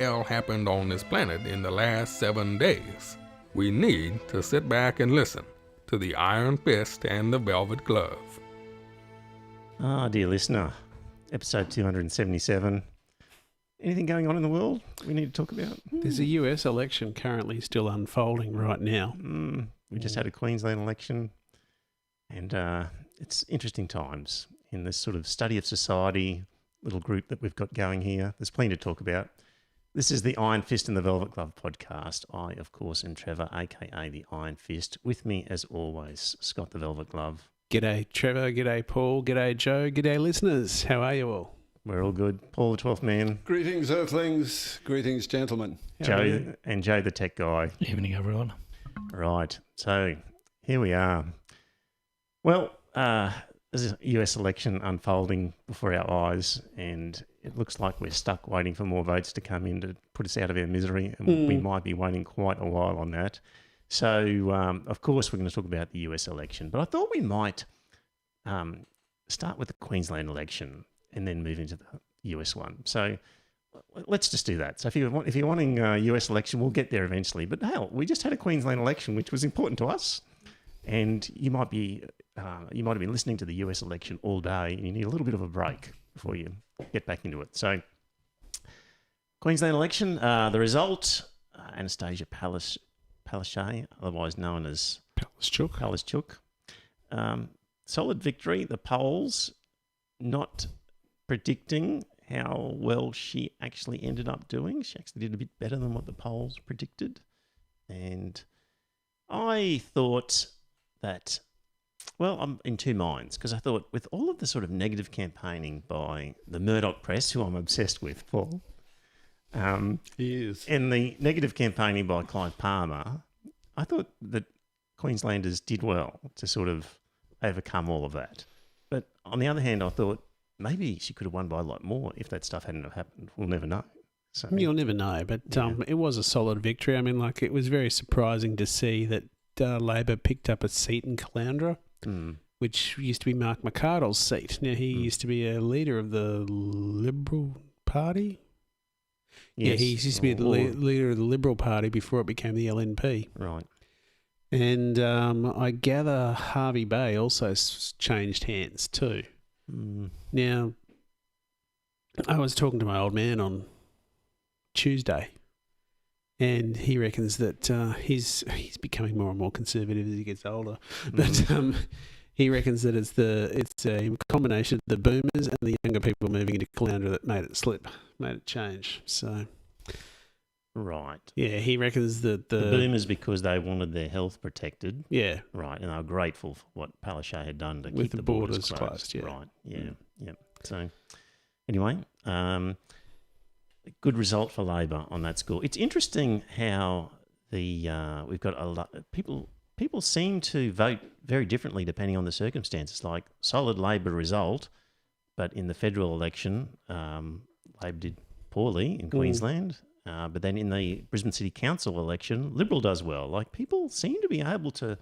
hell happened on this planet in the last 7 days, we need to sit back and listen to the Iron Fist and the Velvet Glove. Ah, dear listener, episode 277. Anything going on in the world we need to talk about? There's a US election currently still unfolding right now. We just had a Queensland election, and it's interesting times in this sort of study of society little group that we've got going here. There's plenty to talk about. This is the Iron Fist and the Velvet Glove podcast. I, of course, am Trevor, a.k.a. the Iron Fist. With me, as always, Scott the Velvet Glove. G'day Trevor, g'day Paul, g'day Joe, g'day listeners. How are you all? We're all good. Paul the 12th man. Greetings, Earthlings. Greetings, gentlemen. Joe and Joe the tech guy. Evening, everyone. Right. So here we are. Well, there's a US election unfolding before our eyes, and it looks like we're stuck waiting for more votes to come in to put us out of our misery, and we might be waiting quite a while on that. So, of course, we're going to talk about the US election, but I thought we might start with the Queensland election and then move into the US one. So let's just do that. So if you're wanting a US election, we'll get there eventually. But hell, we just had a Queensland election, which was important to us, and you might have been listening to the US election all day, and you need a little bit of a break before you get back into it. So, Queensland election, the result: Anastasia Palaszczuk, otherwise known as Palaszczuk. Solid victory. The polls not predicting how well she actually ended up doing. She actually did a bit better than what the polls predicted, and I thought that. Well, I'm in two minds, because I thought with all of the sort of negative campaigning by the Murdoch press, who I'm obsessed with, Paul, He is. and the negative campaigning by Clive Palmer, I thought that Queenslanders did well to sort of overcome all of that. But on the other hand, I thought maybe she could have won by a lot more if that stuff hadn't have happened. We'll never know. So, You'll never know, but it was a solid victory. I mean, it was very surprising to see that Labor picked up a seat in Caloundra, which used to be Mark McArdle's seat. Now, he used to be a leader of the Liberal Party. yes. Yeah, he used to be the leader of the Liberal Party before it became the LNP. Right. And I gather Harvey Bay also changed hands too. Now, I was talking to my old man on Tuesday, and he reckons that he's becoming more and more conservative as he gets older. But he reckons that it's a combination of the boomers and the younger people moving into Caloundra that made it change. So, Right. yeah, he reckons that The boomers, because they wanted their health protected. yeah, Right, and they were grateful for what Palaszczuk had done to With keep the the borders borders closed, yeah. Right, yeah. So, anyway, good result for Labor on that score. It's interesting how we've got a lot people seem to vote very differently depending on the circumstances. Like solid Labor result, but in the federal election, Labor did poorly in Queensland. But then in the Brisbane City Council election, Liberal does well. Like, people seem to be able to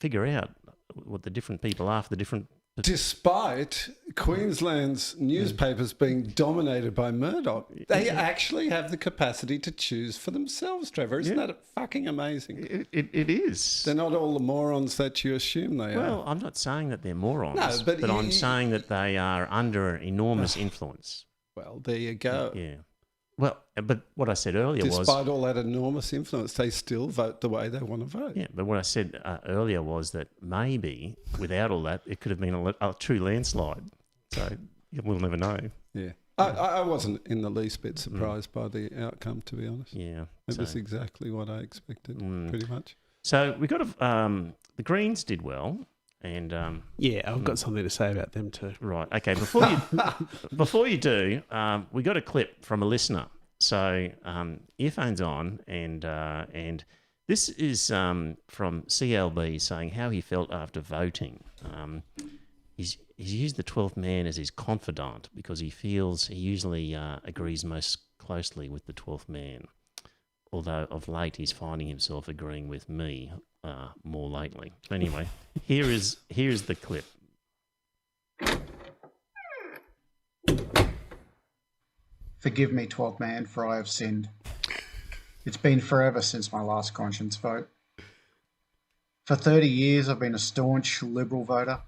figure out what the different people are for the different... Despite Queensland's newspapers being dominated by Murdoch, they actually have the capacity to choose for themselves, Trevor. Isn't that fucking amazing? It is. They're not all the morons that you assume they are. Well, I'm not saying that they're morons, No, but I'm saying that they are under enormous influence. Well, there you go. Yeah. Well, but what I said earlier was... Despite all that enormous influence, they still vote the way they want to vote. Yeah, but what I said earlier was that maybe without all that, it could have been a true landslide. So we'll never know. Yeah. I wasn't in the least bit surprised by the outcome, to be honest. Yeah. It was exactly what I expected, pretty much. So we got the Greens did well, and yeah, I've got something to say about them too. right. Okay, before you do, we got a clip from a listener. So earphones on, and this is from CLB saying how he felt after voting. He's used the 12th man as his confidant because he feels he usually agrees most closely with the 12th man, although of late he's finding himself agreeing with me more lately. So anyway, here is the clip. Forgive me, 12th man, for I have sinned. It's been forever since my last conscience vote. For 30 years, I've been a staunch Liberal voter,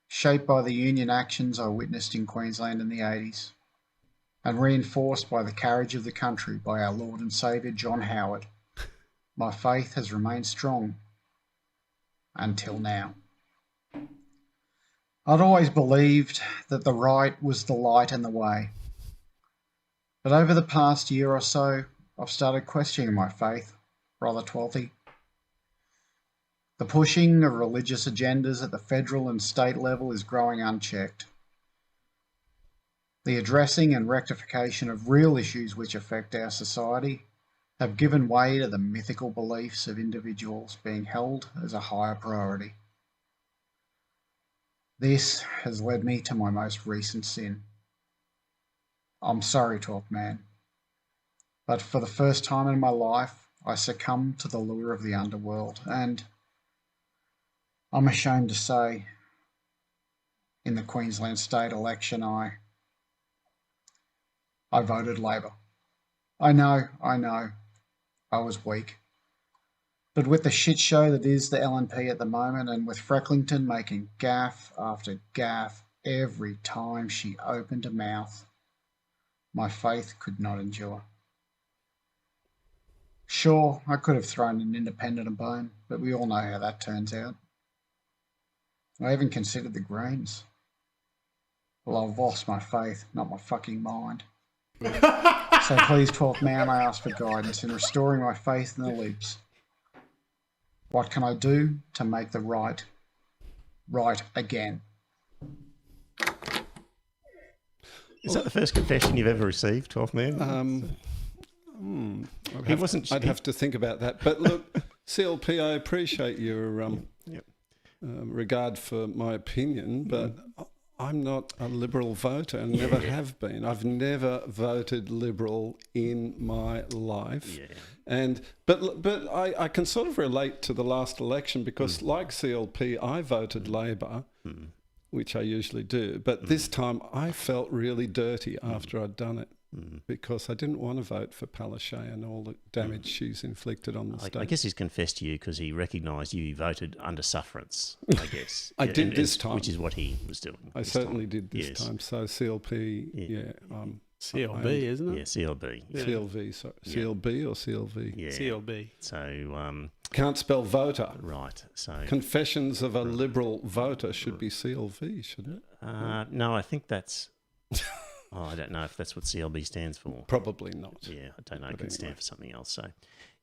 shaped by the union actions I witnessed in Queensland in the 80s, and reinforced by the courage of the country by our Lord and Saviour John Howard. My faith has remained strong until now. I'd always believed that the right was the light and the way. But over the past year or so, I've started questioning my faith, Brother Twelthy. The pushing of religious agendas at the federal and state level is growing unchecked. The addressing and rectification of real issues which affect our society have given way to the mythical beliefs of individuals being held as a higher priority. This has led me to my most recent sin. I'm sorry, 12th man, but for the first time in my life, I succumbed to the lure of the underworld, and I'm ashamed to say, in the Queensland state election, I voted Labor. I know, I was weak. But with the shit show that is the LNP at the moment, and with Frecklington making gaffe after gaffe every time she opened her mouth, my faith could not endure. Sure, I could have thrown an independent a bone, but we all know how that turns out. I even considered the Greens. Well, I've lost my faith, not my fucking mind. So please, 12th man, I ask for guidance in restoring my faith in the Libs. What can I do to make the right again? Is that the first confession you've ever received, 12th man? I'd have to think about that. But look, CLP, I appreciate your regard for my opinion, but I'm not a Liberal voter and never have been. I've never voted Liberal in my life. Yeah. But I can sort of relate to the last election because like CLP, I voted Labor, which I usually do. But this time I felt really dirty after I'd done it. Because I didn't want to vote for Palaszczuk and all the damage she's inflicted on the state. I guess he's confessed to you because he recognised you voted under sufferance, I guess. I did this time. Which is what he was doing. I certainly did this time. So CLP, CLB, isn't it? Yeah, CLB. Yeah. CLV, sorry. CLB or CLV? Yeah. CLB. So... can't spell voter. Right, so... Confessions of a Liberal voter should be CLV, shouldn't it? No, I think that's... I don't know if that's what CLB stands for. Probably not. Yeah, I don't know. It could stand for something else. So,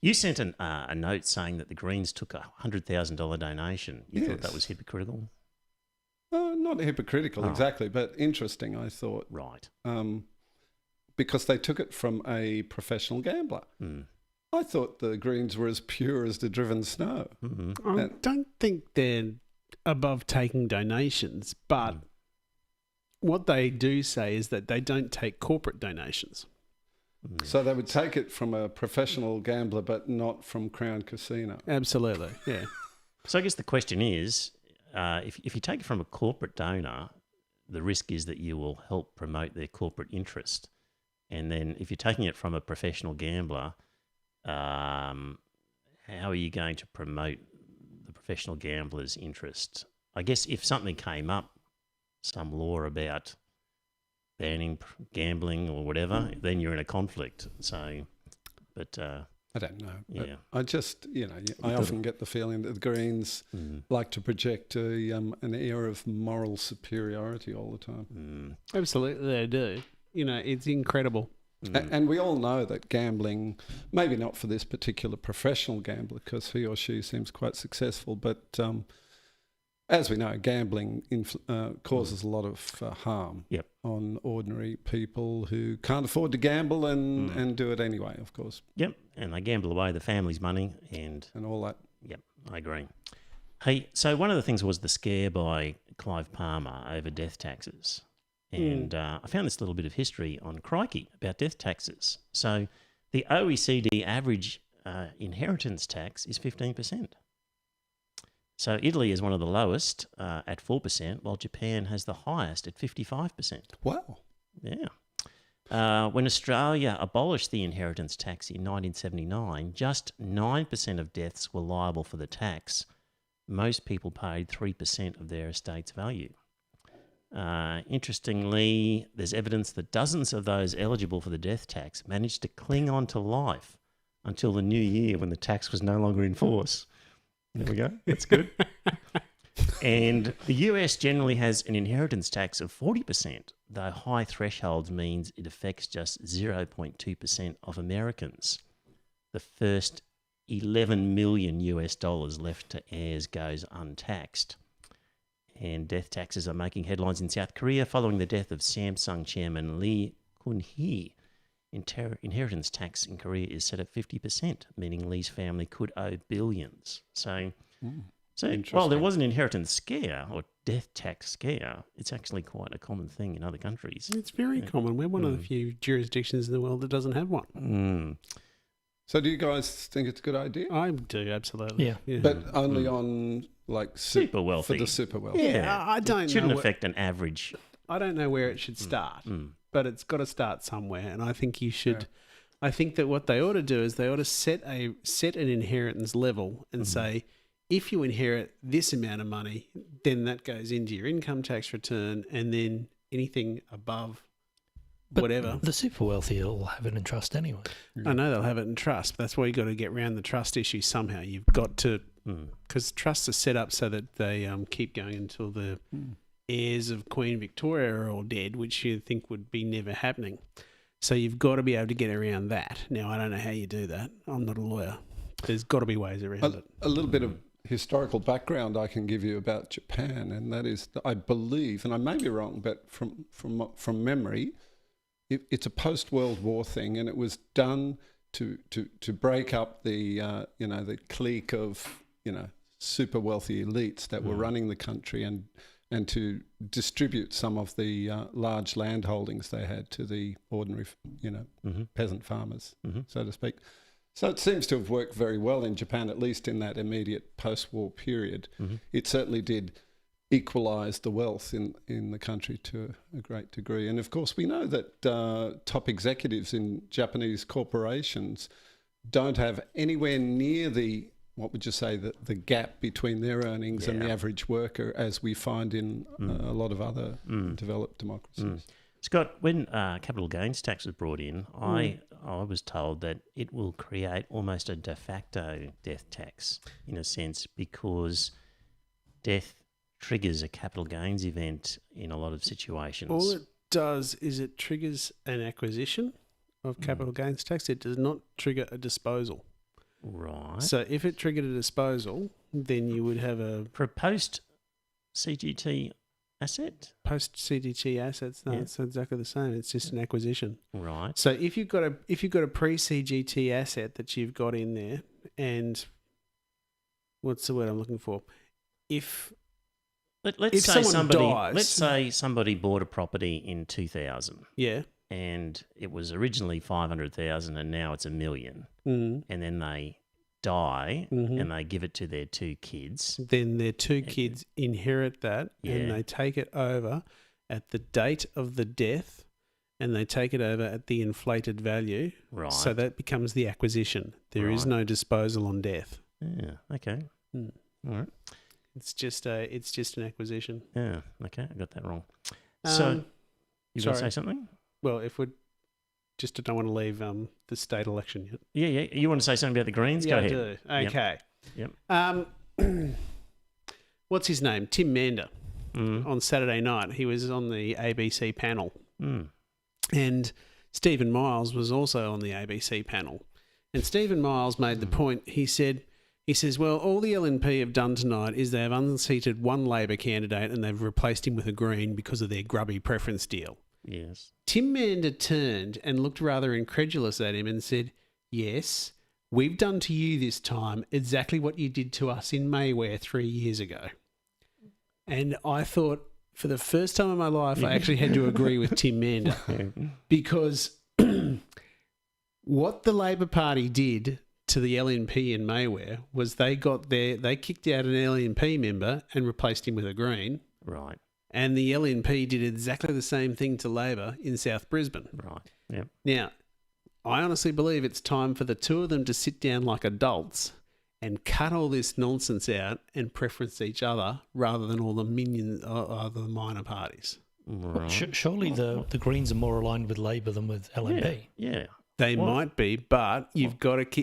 you sent a note saying that the Greens took a $100,000 donation. You thought that was hypocritical? Not hypocritical exactly, but interesting, I thought. Right. Because they took it from a professional gambler. I thought the Greens were as pure as the driven snow. I don't think they're above taking donations, but... what they do say is that they don't take corporate donations. So they would take it from a professional gambler, but not from Crown Casino. Absolutely, yeah. So I guess the question is, if you take it from a corporate donor, the risk is that you will help promote their corporate interest. And then if you're taking it from a professional gambler, how are you going to promote the professional gambler's interest? I guess if something came up, some law about banning gambling or whatever, then you're in a conflict. So, but I don't know. Yeah, I just, I often get the feeling that the Greens like to project an air of moral superiority all the time. Absolutely, they do. It's incredible. And we all know that gambling, maybe not for this particular professional gambler, because he or she seems quite successful, but as we know, gambling causes a lot of harm on ordinary people who can't afford to gamble and do it anyway, of course. Yep, and they gamble away the family's money and all that. Yep, I agree. Hey, so one of the things was the scare by Clive Palmer over death taxes. And I found this little bit of history on Crikey about death taxes. So the OECD average inheritance tax is 15%. So Italy is one of the lowest at 4%, while Japan has the highest at 55%. Wow. Yeah. When Australia abolished the inheritance tax in 1979, just 9% of deaths were liable for the tax. Most people paid 3% of their estate's value. Interestingly, there's evidence that dozens of those eligible for the death tax managed to cling on to life until the new year when the tax was no longer in force. There we go. That's good. And the US generally has an inheritance tax of 40%, though high thresholds means it affects just 0.2% of Americans. The first $11 million left to heirs goes untaxed. And death taxes are making headlines in South Korea following the death of Samsung chairman Lee Kun-hee. Inheritance tax in Korea is set at 50%, meaning Lee's family could owe billions. So while there was an inheritance scare or death tax scare, it's actually quite a common thing in other countries. It's very common. We're one of the few jurisdictions in the world that doesn't have one. So do you guys think it's a good idea? I do, absolutely. Yeah. But only on like Super wealthy. for the super wealthy. Yeah, I don't It shouldn't know. affect an average. I don't know where it should start, but it's got to start somewhere. And I think you should. I think that what they ought to do is they ought to set an inheritance level and say, if you inherit this amount of money, then that goes into your income tax return, and then anything above whatever. The super wealthy will have it in trust anyway. I know they'll have it in trust. But that's why you've got to get around the trust issue somehow. You've got to, because trusts are set up so that they keep going until the heirs of Queen Victoria are all dead, which you think would be never happening. So you've got to be able to get around that. Now, I don't know how you do that. I'm not a lawyer. There's got to be ways around it. A little bit of historical background I can give you about Japan, and that is, I believe, and I may be wrong, but from memory, it's a post-World War thing, and it was done to break up the the clique of super wealthy elites that were running the country, and to distribute some of the large land holdings they had to the ordinary peasant farmers, so to speak. So it seems to have worked very well in Japan, at least in that immediate post-war period. It certainly did equalise the wealth in the country to a great degree. And of course, we know that top executives in Japanese corporations don't have anywhere near the gap between their earnings and the average worker, as we find in a lot of other developed democracies. Scott, when capital gains tax was brought in, I was told that it will create almost a de facto death tax, in a sense, because death triggers a capital gains event in a lot of situations. All it does is it triggers an acquisition of capital gains tax. It does not trigger a disposal. Right. So if it triggered a disposal, then you would have a For a post-CGT asset? post-CGT assets. No, it's exactly the same. It's just an acquisition. Right. So if you've got a pre-CGT asset that you've got in there, and what's the word I'm looking for? Let's if say someone dies, let's say somebody bought a property in 2000. Yeah. And it was originally 500,000 and now it's $1 million. Mm. And then they die and they give it to their two kids. Then their two kids inherit that and they take it over at the date of the death, and they take it over at the inflated value. Right. So that becomes the acquisition. There is no disposal on death. Yeah. Okay. All right. It's just an acquisition. Yeah. Okay. I got that wrong. So you want to say something? Well, if we just don't want to leave the state election yet. Yeah. You want to say something about the Greens? Go ahead. I do. Okay. Yep. What's his name? Tim Mander. On Saturday night, he was on the ABC panel. And Stephen Miles was also on the ABC panel. And Stephen Miles made the point, he says, well, all the LNP have done tonight is they have unseated one Labor candidate and they've replaced him with a Green because of their grubby preference deal. Yes. Tim Mander turned and looked rather incredulous at him and said, yes, we've done to you this time exactly what you did to us in Mayweather 3 years ago. And I thought, for the first time in my life, I actually had to agree with Tim Mander, because what the Labor Party did to the LNP in Mayweather was they kicked out an LNP member and replaced him with a Green. Right. And the LNP did exactly the same thing to Labor in South Brisbane. Right. Yep. Now, I honestly believe it's time for the two of them to sit down like adults and cut all this nonsense out and preference each other rather than all the minions or the minor parties. Right. Surely the Greens are more aligned with Labor than with LNP. Yeah. They What? might be, but you've got to.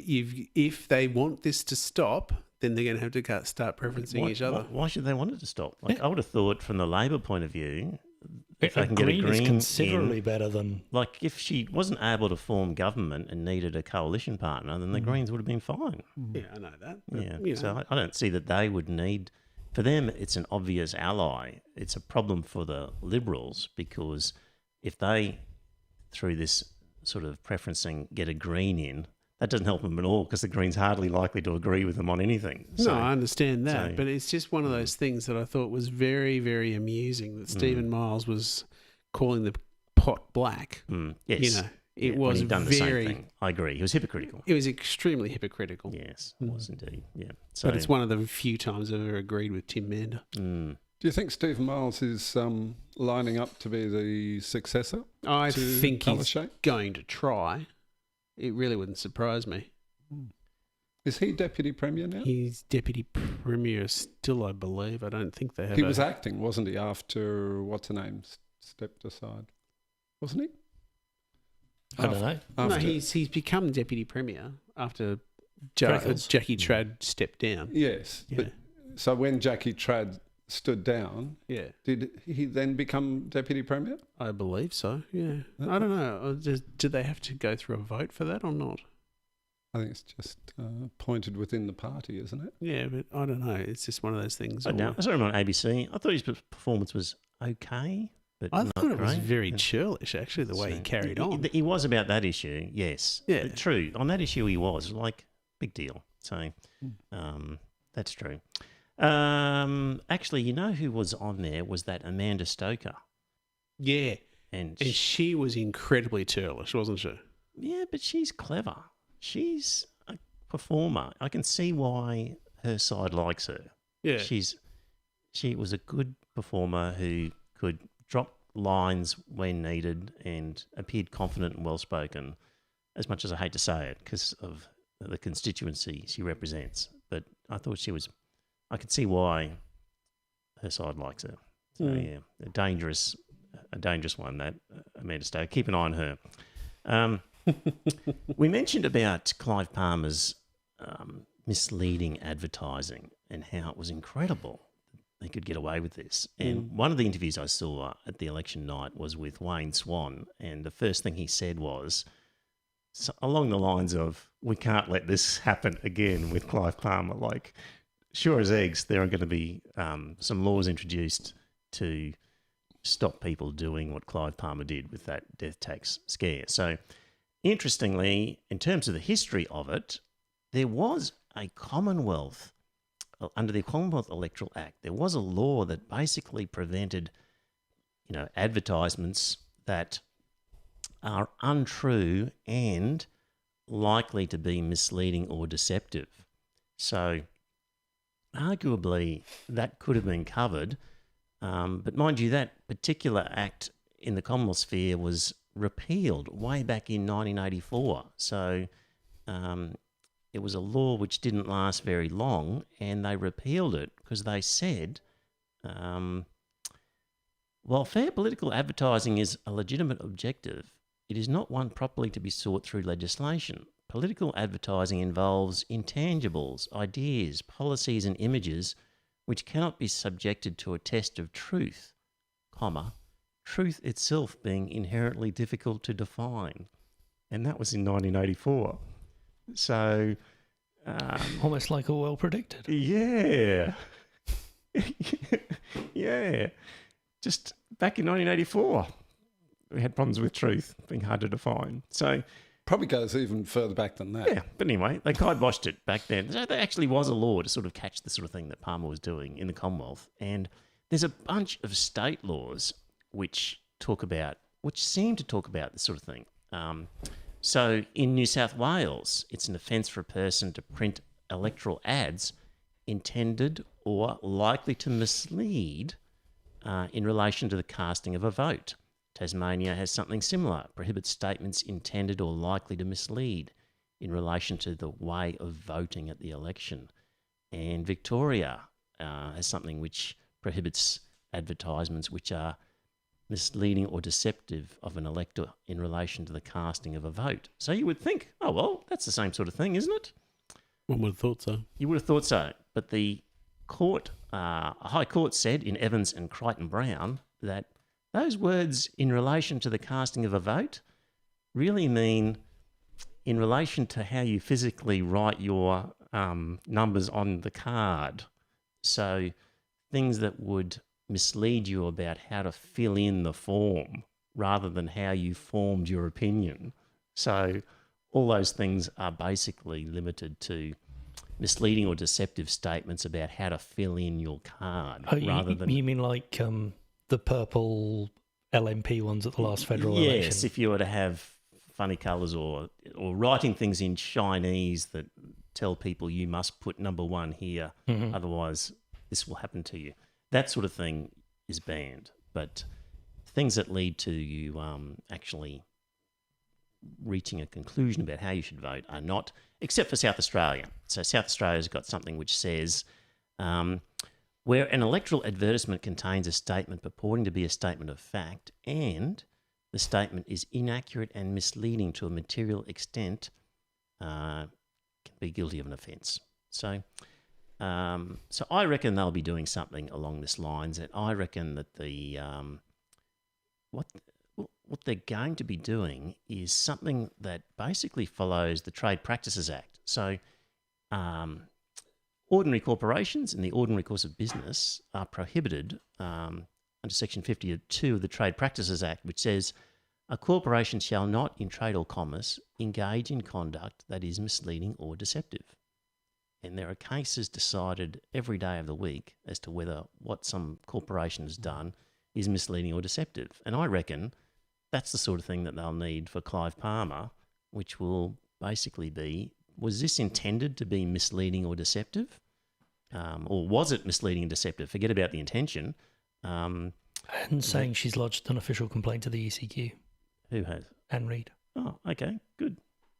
If they want this to stop, then they're going to have to start preferencing each other. Why should they want it to stop? Like, I would have thought from the Labor point of view, if they A can get a Green is Green considerably in, better than... like if she wasn't able to form government and needed a coalition partner, then the Greens would have been fine. Yeah, I know that. But, Yeah. you know, So I don't see that they would need. For them, it's an obvious ally. It's a problem for the Liberals because if they, through this sort of preferencing, get a Green in, that doesn't help them at all because the Greens hardly likely to agree with them on anything. no, I understand that, so- but it's just one of those things that I thought was very, very amusing that Stephen Miles was calling the pot black. Yes. You know, it when was he'd done the same very. thing. I agree. He was hypocritical. It was extremely hypocritical. Yes, it was indeed. Yeah. So, But it's one of the few times I've ever agreed with Tim Mander. mm, Do you think Steve Miles is lining up to be the successor? I to think he's Palaszczuk? going to try. It really wouldn't surprise me. Is he deputy premier now? He's deputy premier still, I believe. I don't think they have. He was acting, wasn't he? After what's her name stepped aside, wasn't he? I don't know. No, After- he's become deputy premier after Freckles. Jackie Trad stepped down. Yes. Yeah. But, so when Jackie Trad stood down, Yeah, did he then become deputy premier? I believe so. Yeah, I don't know. Do they have to go through a vote for that or not? I think it's just pointed within the party, isn't it? Yeah, but I don't know. It's just one of those things. I saw him on ABC. I thought his performance was okay, but I not thought it was great. very Yeah. churlish, actually, the way he carried on. He was about that issue, yes. Yeah. True. On that issue, he was like big deal. So that's true. Actually, you know who was on there was that Amanda Stoker, Yeah, and and she was incredibly churlish, wasn't she? yeah, but she's clever. She's a performer. I can see why her side likes her. Yeah, She was a good performer who could drop lines when needed and appeared confident and well spoken. As much as I hate to say it, because of the constituency she represents, but I thought she was. I could see why her side likes her. So yeah, a dangerous one. That Amanda Stowe. Keep an eye on her. We mentioned about Clive Palmer's misleading advertising and how it was incredible they could get away with this. And one of the interviews I saw at the election night was with Wayne Swan, and the first thing he said was along the lines of, "We can't let this happen again with Clive Palmer." Like, sure as eggs, there are going to be some laws introduced to stop people doing what Clive Palmer did with that death tax scare. So, interestingly, in terms of the history of it, there was a Commonwealth, under the Commonwealth Electoral Act, there was a law that basically prevented, advertisements that are untrue and likely to be misleading or deceptive. So, arguably, that could have been covered. But mind you, that particular act in the Commonwealth sphere was repealed way back in 1984. So it was a law which didn't last very long, and they repealed it because they said, while fair political advertising is a legitimate objective, it is not one properly to be sought through legislation. Political advertising involves intangibles, ideas, policies and images which cannot be subjected to a test of truth, truth itself being inherently difficult to define. And that was in 1984. So... Almost like Orwell predicted. Yeah. Yeah. Just back in 1984, we had problems with truth being hard to define. So... Probably goes even further back than that. Yeah, but anyway, they kiboshed it back then. So there actually was a law to sort of catch the sort of thing that Palmer was doing in the Commonwealth. And there's a bunch of state laws which seem to talk about this sort of thing. So in New South Wales, it's an offence for a person to print electoral ads intended or likely to mislead in relation to the casting of a vote. Tasmania has something similar, prohibits statements intended or likely to mislead in relation to the way of voting at the election. And Victoria has something which prohibits advertisements which are misleading or deceptive of an elector in relation to the casting of a vote. So you would think, oh, well, that's the same sort of thing, isn't it? One would have thought so. You would have thought so. But the court, High Court said in Evans and Crichton Brown that those words in relation to the casting of a vote really mean in relation to how you physically write your numbers on the card. So things that would mislead you about how to fill in the form rather than how you formed your opinion. So all those things are basically limited to misleading or deceptive statements about how to fill in your card rather than... You mean like the purple LMP ones at the last federal election? Yes, if you were to have funny colours or writing things in Chinese that tell people you must put number 1 here, otherwise this will happen to you. That sort of thing is banned. But things that lead to you actually reaching a conclusion about how you should vote are not, except for South Australia. So South Australia's got something which says, where an electoral advertisement contains a statement purporting to be a statement of fact and the statement is inaccurate and misleading to a material extent, can be guilty of an offence. So I reckon they'll be doing something along this lines. And I reckon that the what they're going to be doing is something that basically follows the Trade Practices Act. So ordinary corporations in the ordinary course of business are prohibited under Section 52 of the Trade Practices Act, which says a corporation shall not, in trade or commerce, engage in conduct that is misleading or deceptive. And there are cases decided every day of the week as to whether what some corporation has done is misleading or deceptive. And I reckon that's the sort of thing that they'll need for Clive Palmer, which will basically be, was this intended to be misleading or deceptive? Or was it misleading and deceptive? Forget about the intention. And saying she's lodged an official complaint to the ECQ. Who has? Anne Reid. Oh, okay, good.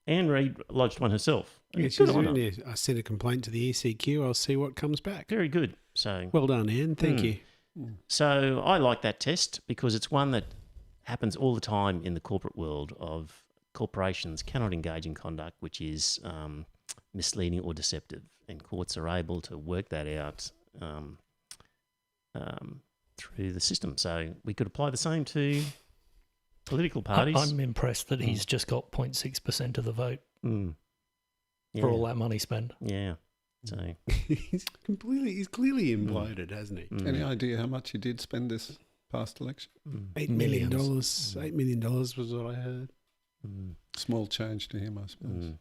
Anne Reid lodged one herself. Yeah, Good on her. I sent a complaint to the ECQ. I'll see what comes back. Very good. So Well done, Anne. Thank you. So I like that test because it's one that happens all the time in the corporate world of corporations cannot engage in conduct which is misleading or deceptive, and courts are able to work that out through the system. So we could apply the same to political parties. I'm impressed that he's just got 0.6% of the vote for all that money spent. Yeah. So he's clearly imploded, hasn't he? Any idea how much he did spend this past election? $8 million. $8 million was what I heard. Small change to him, I suppose.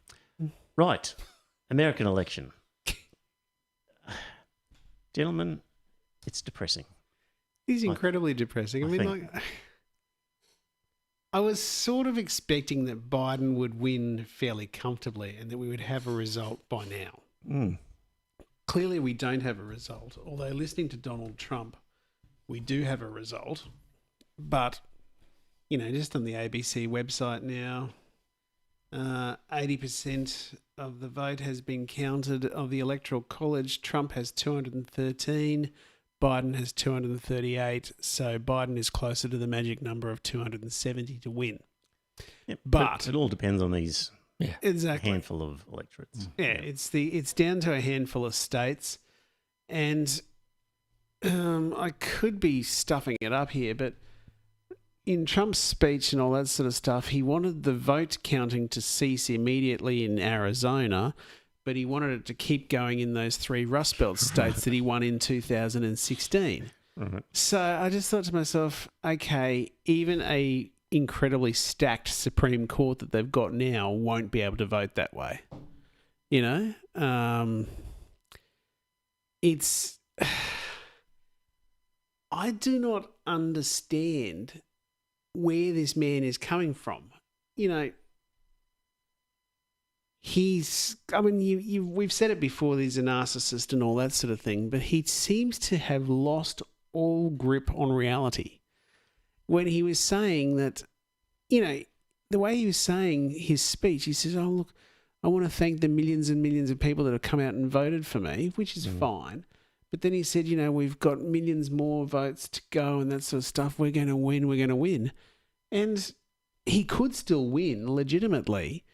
Right. American election. Gentlemen, it's depressing. He's incredibly depressing. I mean, like, I was sort of expecting that Biden would win fairly comfortably and that we would have a result by now. Clearly, we don't have a result. Although listening to Donald Trump, we do have a result. But, you know, just on the ABC website now, 80% of the vote has been counted of the Electoral College. Trump has 213. Biden has 238, so Biden is closer to the magic number of 270 to win. Yeah, but it all depends on these handful of electorates. Yeah, it's down to a handful of states, and I could be stuffing it up here, but in Trump's speech and all that sort of stuff, he wanted the vote counting to cease immediately in Arizona, but he wanted it to keep going in those 3 Rust Belt states that he won in 2016. Right. So I just thought to myself, okay, even a incredibly stacked Supreme Court that they've got now won't be able to vote that way. You know? I do not understand where this man is coming from. You know, we've said it before, he's a narcissist and all that sort of thing, but he seems to have lost all grip on reality. When he was saying that, the way he was saying his speech, he says, "Oh, look, I want to thank the millions and millions of people that have come out and voted for me," which is fine. But then he said, we've got millions more votes to go and that sort of stuff. We're going to win. And he could still win legitimately.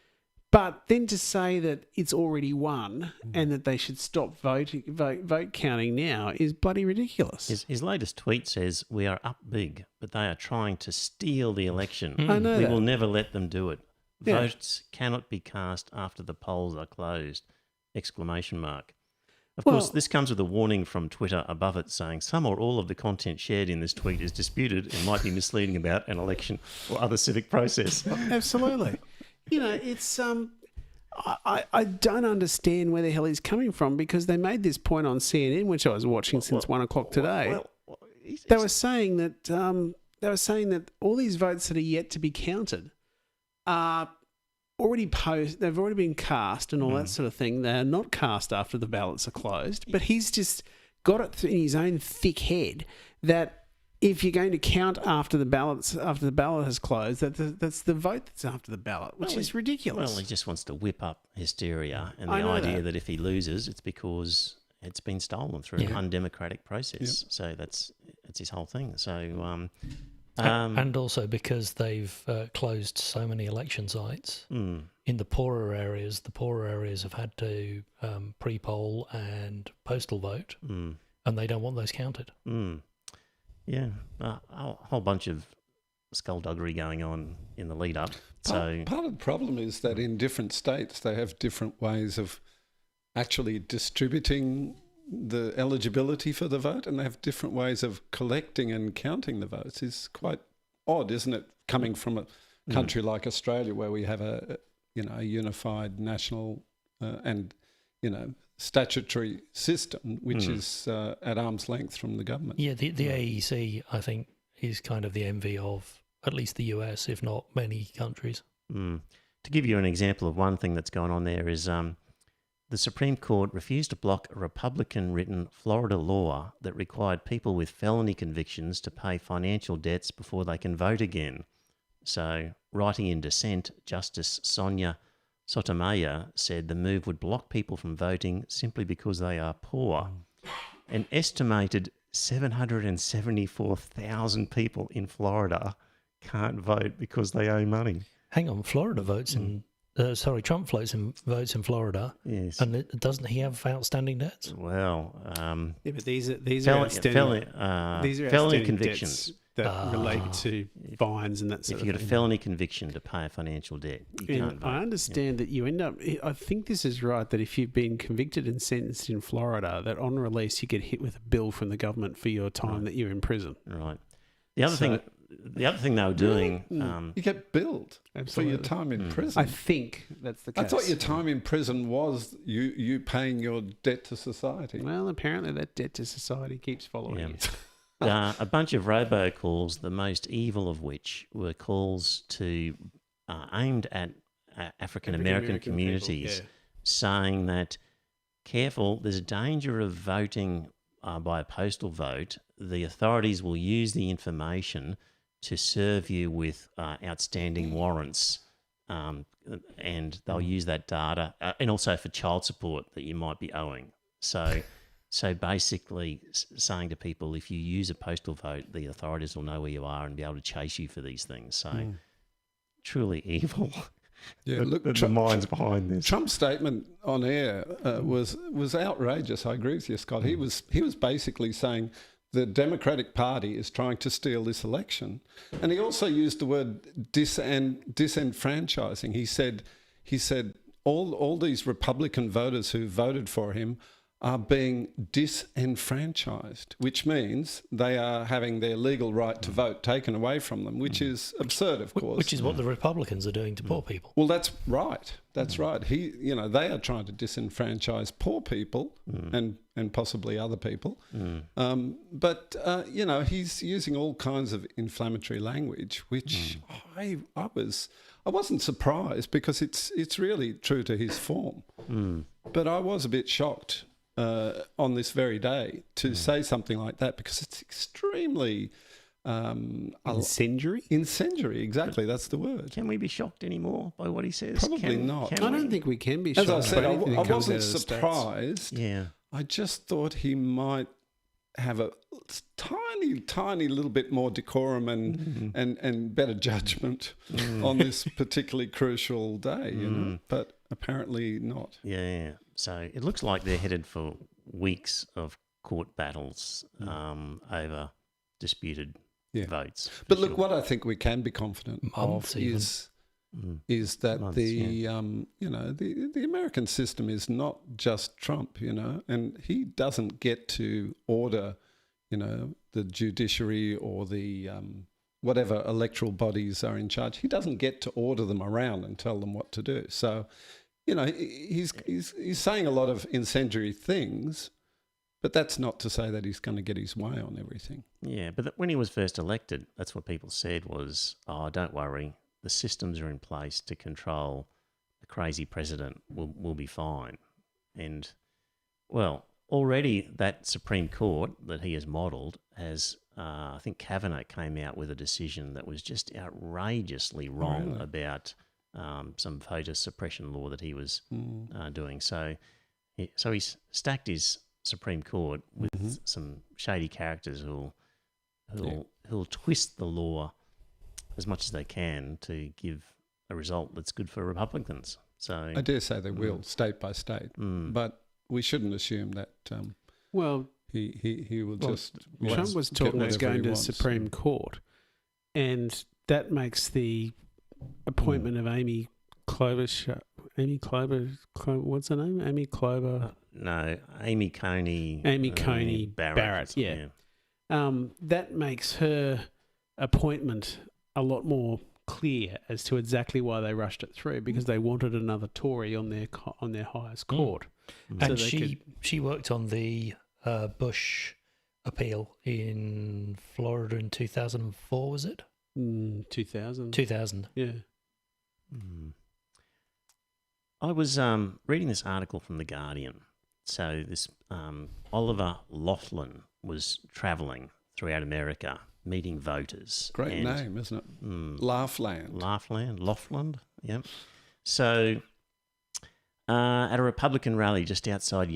But then to say that it's already won and that they should stop vote counting now is bloody ridiculous. His latest tweet says, "We are up big, but they are trying to steal the election. I know We that. will never let them do it. Yeah. Votes cannot be cast after the polls are closed!" Exclamation mark. Of Well- course, this comes with a warning from Twitter above it saying some or all of the content shared in this tweet is disputed and might be misleading about an election or other civic process. Absolutely. It's I don't understand where the hell he's coming from, because they made this point on CNN, which I was watching since 1 o'clock today. They were saying that all these votes that are yet to be counted are they've already been cast and all that sort of thing. They are not cast after the ballots are closed. But he's just got it in his own thick head that if you're going to count after the ballot has closed, that's the vote that's after the ballot, which is ridiculous. Well, he just wants to whip up hysteria and the I know idea that. that if he loses, it's because it's been stolen through an undemocratic process. So that's his whole thing. So and also because they've closed so many election sites in the poorer areas. The poorer areas have had to pre-poll and postal vote, and they don't want those counted. Yeah, a whole bunch of skullduggery going on in the lead up. Part of the problem is that in different states they have different ways of actually distributing the eligibility for the vote, and they have different ways of collecting and counting the votes. Is quite odd, isn't it? Coming from a country like Australia, where we have a unified national and statutory system, which is at arm's length from the government. Yeah, the AEC, I think, is kind of the envy of at least the US, if not many countries. To give you an example of one thing that's going on there is the Supreme Court refused to block a Republican-written Florida law that required people with felony convictions to pay financial debts before they can vote again. So, writing in dissent, Justice Sonia Sotomayor said the move would block people from voting simply because they are poor. An estimated 774,000 people in Florida can't vote because they owe money. Hang on, Florida votes in... Trump votes in Florida. Yes. And doesn't he have outstanding debts? Well... yeah, but these are felony outstanding convictions debts that relate to fines and that sort If of you've got a thing. felony conviction to pay a financial debt, you can't And vote. I understand that you end up... I think this is right, that if you've been convicted and sentenced in Florida, that on release you get hit with a bill from the government for your time that you're in prison. Right. The other thing they were doing... You get billed Absolutely. for your time in prison. I think that's the case. I thought your time in prison was you paying your debt to society. Well, apparently that debt to society keeps following you. a bunch of robocalls, the most evil of which were calls to aimed at African American communities, saying that, careful, there's a danger of voting by a postal vote. The authorities will use the information to serve you with outstanding warrants, and they'll use that data, and also for child support that you might be owing. So basically saying to people, if you use a postal vote, the authorities will know where you are and be able to chase you for these things. So truly evil. Yeah, look, the minds behind this. Trump's statement on air was outrageous. I agree with you, Scott. He was basically saying the Democratic Party is trying to steal this election, and he also used the word disenfranchising. He said all these Republican voters who voted for him are being disenfranchised, which means they are having their legal right to vote taken away from them, which is absurd, of course. Which is what the Republicans are doing to poor people. Well, that's right. That's right. They are trying to disenfranchise poor people and possibly other people. But he's using all kinds of inflammatory language, which I wasn't surprised, because it's really true to his form. But I was a bit shocked on this very day to say something like that, because it's extremely Incendiary? Incendiary, exactly. That's the word. Can we be shocked anymore by what he says? Probably not. I don't think we can be As shocked I said, by I anything that comes wasn't out of the States. surprised. Yeah. I just thought he might have a tiny little bit more decorum and better judgment on this particularly crucial day, you know, but apparently not. Yeah. So it looks like they're headed for weeks of court battles over disputed votes. But look, what I think we can be confident Months of even. is that Months, the American system is not just Trump, you know, and he doesn't get to order, you know, the judiciary or the whatever electoral bodies are in charge. He doesn't get to order them around and tell them what to do. So, you know, he's saying a lot of incendiary things, but that's not to say that he's going to get his way on everything. Yeah, but when he was first elected, that's what people said was, oh, don't worry, the systems are in place to control the crazy president. We'll be fine. And, well, already that Supreme Court that he has modelled has, I think Kavanaugh came out with a decision that was just outrageously wrong about some voter suppression law that he was doing. So he's stacked his Supreme Court with some shady characters who'll twist the law as much as they can to give a result that's good for Republicans. So I dare say they will, state by state, but we shouldn't assume that he will just. Trump was talking about going to the Supreme Court, and that makes the appointment of Amy Klobuchar. What's her name? Amy Klobuchar. No, Amy Coney. Amy Coney Barrett. Yeah. That makes her appointment a lot more clear as to exactly why they rushed it through, because they wanted another Tory on their highest court. And she worked on the Bush appeal in Florida in 2004, was it? 2000. 2000. Yeah. I was reading this article from The Guardian. So this Oliver Laughlin was travelling throughout America, meeting voters. Great name, isn't it? Laughlin, yep. So at a Republican rally just outside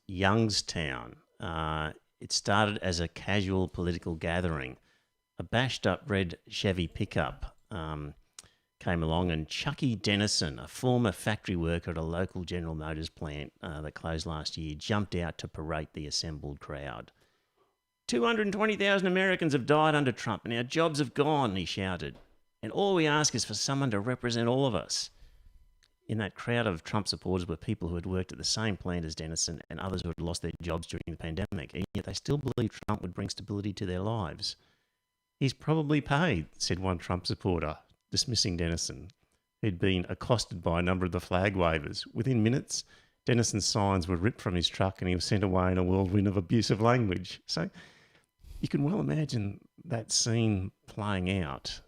Youngstown, it started as a casual political gathering. A bashed-up red Chevy pickup came along, and Chucky Dennison, a former factory worker at a local General Motors plant that closed last year, jumped out to berate the assembled crowd. 220,000 Americans have died under Trump and our jobs have gone, he shouted. And all we ask is for someone to represent all of us. In that crowd of Trump supporters were people who had worked at the same plant as Dennison and others who had lost their jobs during the pandemic, and yet they still believed Trump would bring stability to their lives. He's probably paid, said one Trump supporter, dismissing Dennison, who'd been accosted by a number of the flag wavers. Within minutes, Dennison's signs were ripped from his truck and he was sent away in a whirlwind of abusive language. So you can well imagine that scene playing out.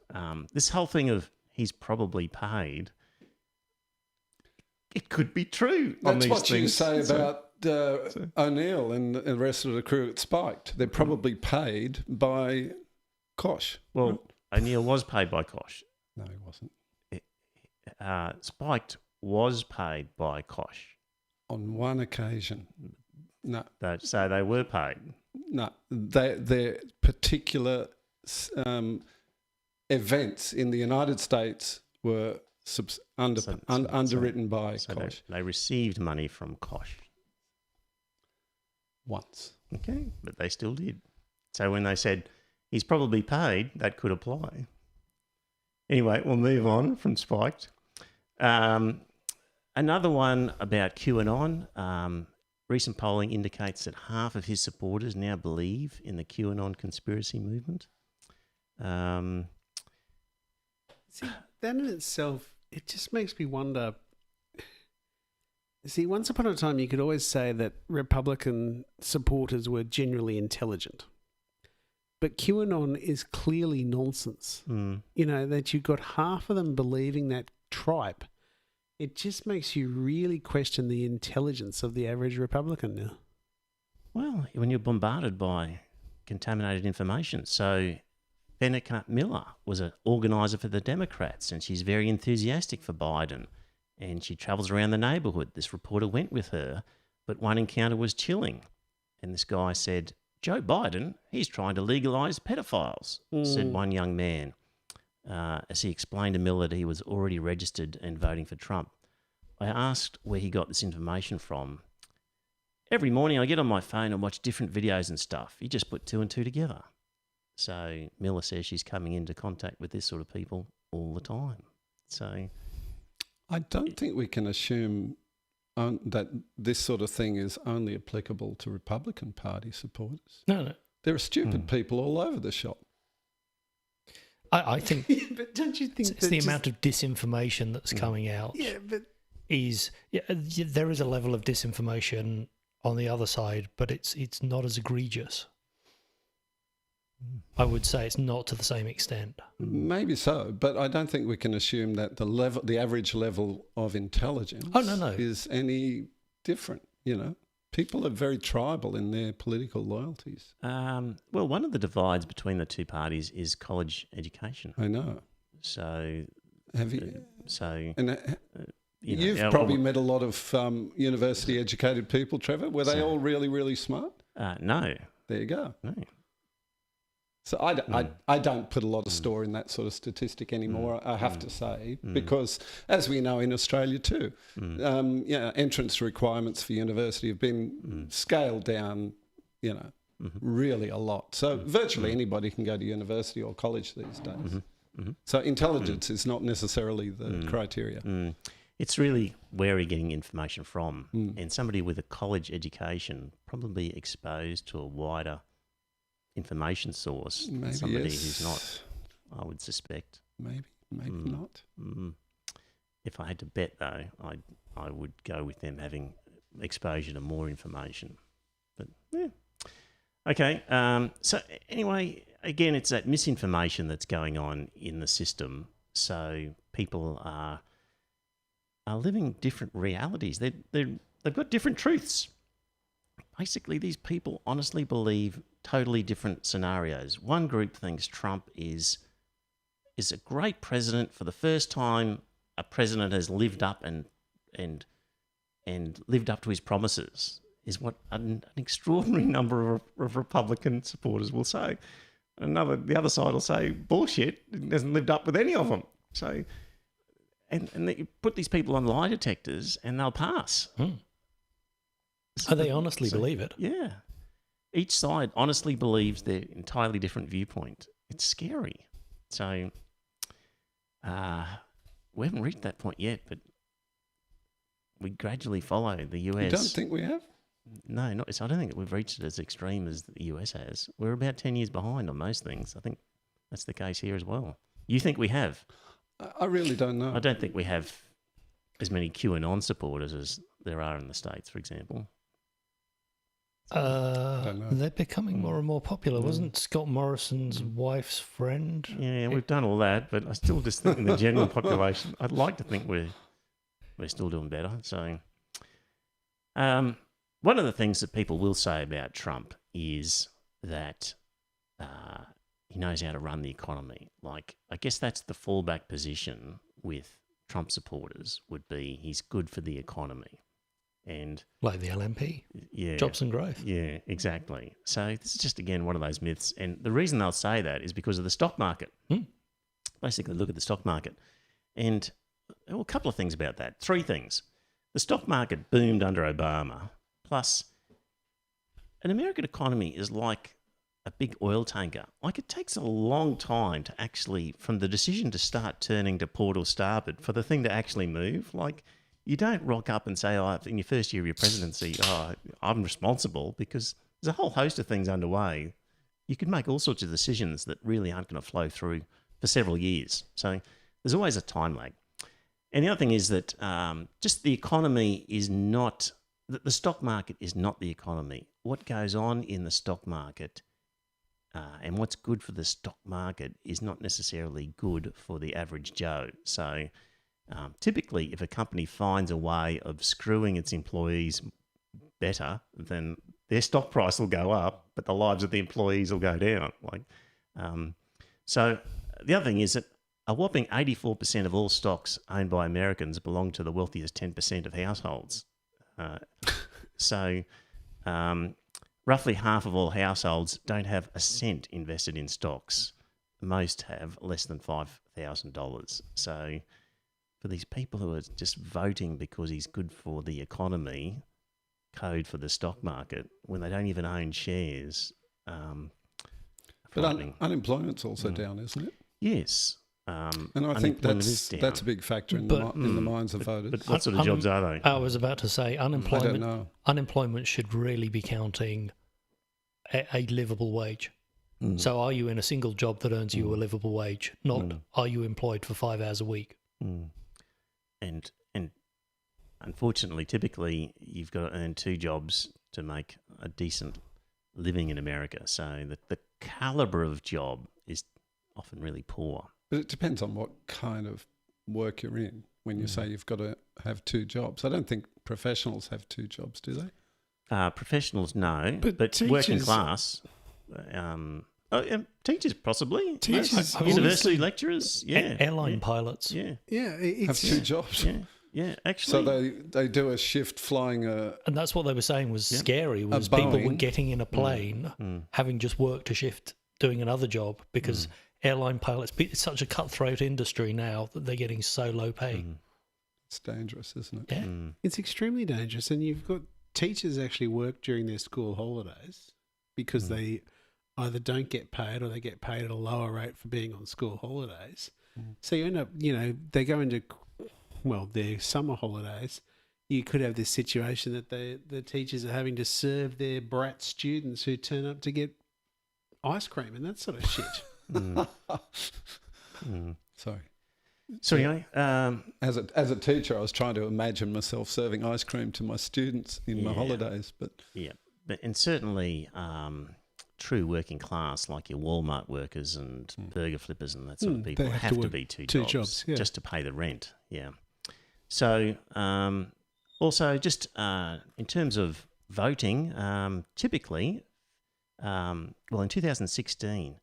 This whole thing of he's probably paid, it could be true. That's what you say about O'Neill and the rest of the crew at Spiked. They're probably paid by Koch. Well, right? O'Neill was paid by Koch. No, he wasn't. Spiked was paid by Koch. On one occasion. No. So they were paid. No. Their particular events in the United States were underwritten by Koch. They received money from Koch. Once. Okay, but they still did. So when they said he's probably paid, that could apply. Anyway, we'll move on from Spiked. Another one about QAnon. Recent polling indicates that half of his supporters now believe in the QAnon conspiracy movement. See, that in itself, it just makes me wonder. See, once upon a time, you could always say that Republican supporters were generally intelligent. But QAnon is clearly nonsense. You know, that you've got half of them believing that tripe. It just makes you really question the intelligence of the average Republican now. Well, when you're bombarded by contaminated information. So Fenneca Miller was an organiser for the Democrats, and she's very enthusiastic for Biden. And she travels around the neighbourhood. This reporter went with her, but one encounter was chilling. And this guy said, "Joe Biden, he's trying to legalise pedophiles," said one young man, as he explained to Miller that he was already registered and voting for Trump. I asked where he got this information from. Every morning I get on my phone and watch different videos and stuff. You just put two and two together. So Miller says she's coming into contact with this sort of people all the time. So I don't think we can assume that this sort of thing is only applicable to Republican Party supporters. No. There are stupid people all over the shop. I think but don't you think it's the amount of disinformation that's coming out. Yeah, but There is a level of disinformation on the other side, but it's not as egregious. I would say it's not to the same extent. Maybe so, but I don't think we can assume that the average level of intelligence is any different. You know, people are very tribal in their political loyalties. Well, one of the divides between the two parties is college education. I know. So have you? So You've probably met a lot of university-educated people, Trevor. Were they all really, really smart? No. There you go. No. So I don't put a lot of store in that sort of statistic anymore, I have to say, because as we know in Australia too, entrance requirements for university have been scaled down, really a lot. So virtually anybody can go to university or college these days. So intelligence is not necessarily the criteria. It's really where are you getting information from? And somebody with a college education probably exposed to a wider information source than somebody who's not, I would suspect. Maybe not. If I had to bet, though, I would go with them having exposure to more information. But, yeah. Okay, so anyway, again, it's that misinformation that's going on in the system. So people are living different realities. They've got different truths. Basically, these people honestly believe totally different scenarios. One group thinks Trump is a great president. For the first time, a president has lived up and lived up to his promises, is what an extraordinary number of Republican supporters will say. The other side will say, bullshit, he hasn't lived up with any of them. So, and you put these people on lie detectors and they'll pass. They honestly believe it. Yeah. Each side honestly believes their entirely different viewpoint. It's scary. So we haven't reached that point yet, but we gradually follow the US. You don't think we have? No, I don't think we've reached it as extreme as the US has. We're about 10 years behind on most things. I think that's the case here as well. You think we have? I really don't know. I don't think we have as many QAnon supporters as there are in the States, for example. They're becoming more and more popular. Wasn't Scott Morrison's wife's friend? Yeah, we've done all that, but I still just think in the general population, I'd like to think we're still doing better. So, one of the things that people will say about Trump is that he knows how to run the economy. Like, I guess that's the fallback position with Trump supporters would be he's good for the economy. And like the LNP, jobs and growth. Yeah, exactly. So this is just, again, one of those myths. And the reason they'll say that is because of the stock market. Basically, look at the stock market. And a couple of things about that. 3 things. The stock market boomed under Obama. Plus, an American economy is like a big oil tanker. Like, it takes a long time to actually, from the decision to start turning to port or starboard, for the thing to actually move. Like, you don't rock up and say, in your first year of your presidency, I'm responsible, because there's a whole host of things underway. You could make all sorts of decisions that really aren't going to flow through for several years. So there's always a time lag. And the other thing is that just the economy is not, the stock market is not the economy. What goes on in the stock market and what's good for the stock market is not necessarily good for the average Joe. So typically, if a company finds a way of screwing its employees better than their stock price will go up, but the lives of the employees will go down. So the other thing is that a whopping 84% of all stocks owned by Americans belong to the wealthiest 10% of households. So roughly half of all households don't have a cent invested in stocks. Most have less than $5,000. So for these people who are just voting because he's good for the economy, code for the stock market, when they don't even own shares. But unemployment's also down, isn't it? Yes. And I think that's a big factor in the minds of voters. But what sort of jobs are they? I was about to say I don't know. unemployment should really be counting a livable wage. So are you in a single job that earns you a livable wage, not are you employed for 5 hours a week? And unfortunately, typically, you've got to earn 2 jobs to make a decent living in America. So the calibre of job is often really poor. But it depends on what kind of work you're in when you say you've got to have 2 jobs. I don't think professionals have 2 jobs, do they? Professionals, no. But teachers, working class, teachers possibly. Teachers, university lecturers, Airline pilots. Yeah. Have 2 jobs. Yeah, actually. So they do a shift flying a... And that's what they were saying was scary, was people were Boeing. getting in a plane, having just worked a shift, doing another job, because airline pilots, it's such a cutthroat industry now that they're getting so low pay. It's dangerous, isn't it? Yeah. It's extremely dangerous. And you've got teachers actually work during their school holidays because they either don't get paid or they get paid at a lower rate for being on school holidays. So you end up, they go into, their summer holidays. You could have this situation that the teachers are having to serve their brat students who turn up to get ice cream and that sort of shit. Sorry. So anyway, as a teacher, I was trying to imagine myself serving ice cream to my students in my holidays, but and certainly true working class, like your Walmart workers and burger flippers and that sort of people, have to be two jobs just to pay the rent. Yeah. So also just in terms of voting, typically, in 2016.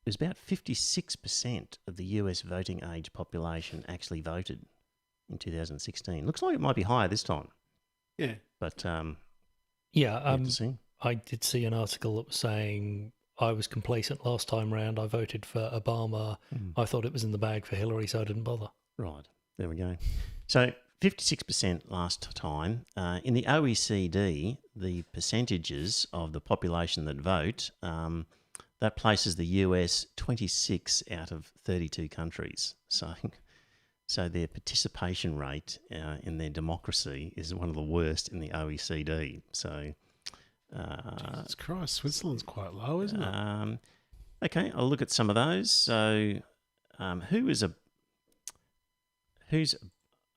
It was about 56% of the US voting age population actually voted in 2016. Looks like it might be higher this time. Yeah. But I did see an article that was saying I was complacent last time round. I voted for Obama. I thought it was in the bag for Hillary, so I didn't bother. Right. There we go. So 56% last time. In the OECD, the percentages of the population that vote, that places the US 26 out of 32 countries. So their participation rate in their democracy is one of the worst in the OECD. So, Jesus Christ, Switzerland's quite low, isn't it? Okay, I'll look at some of those. So, who's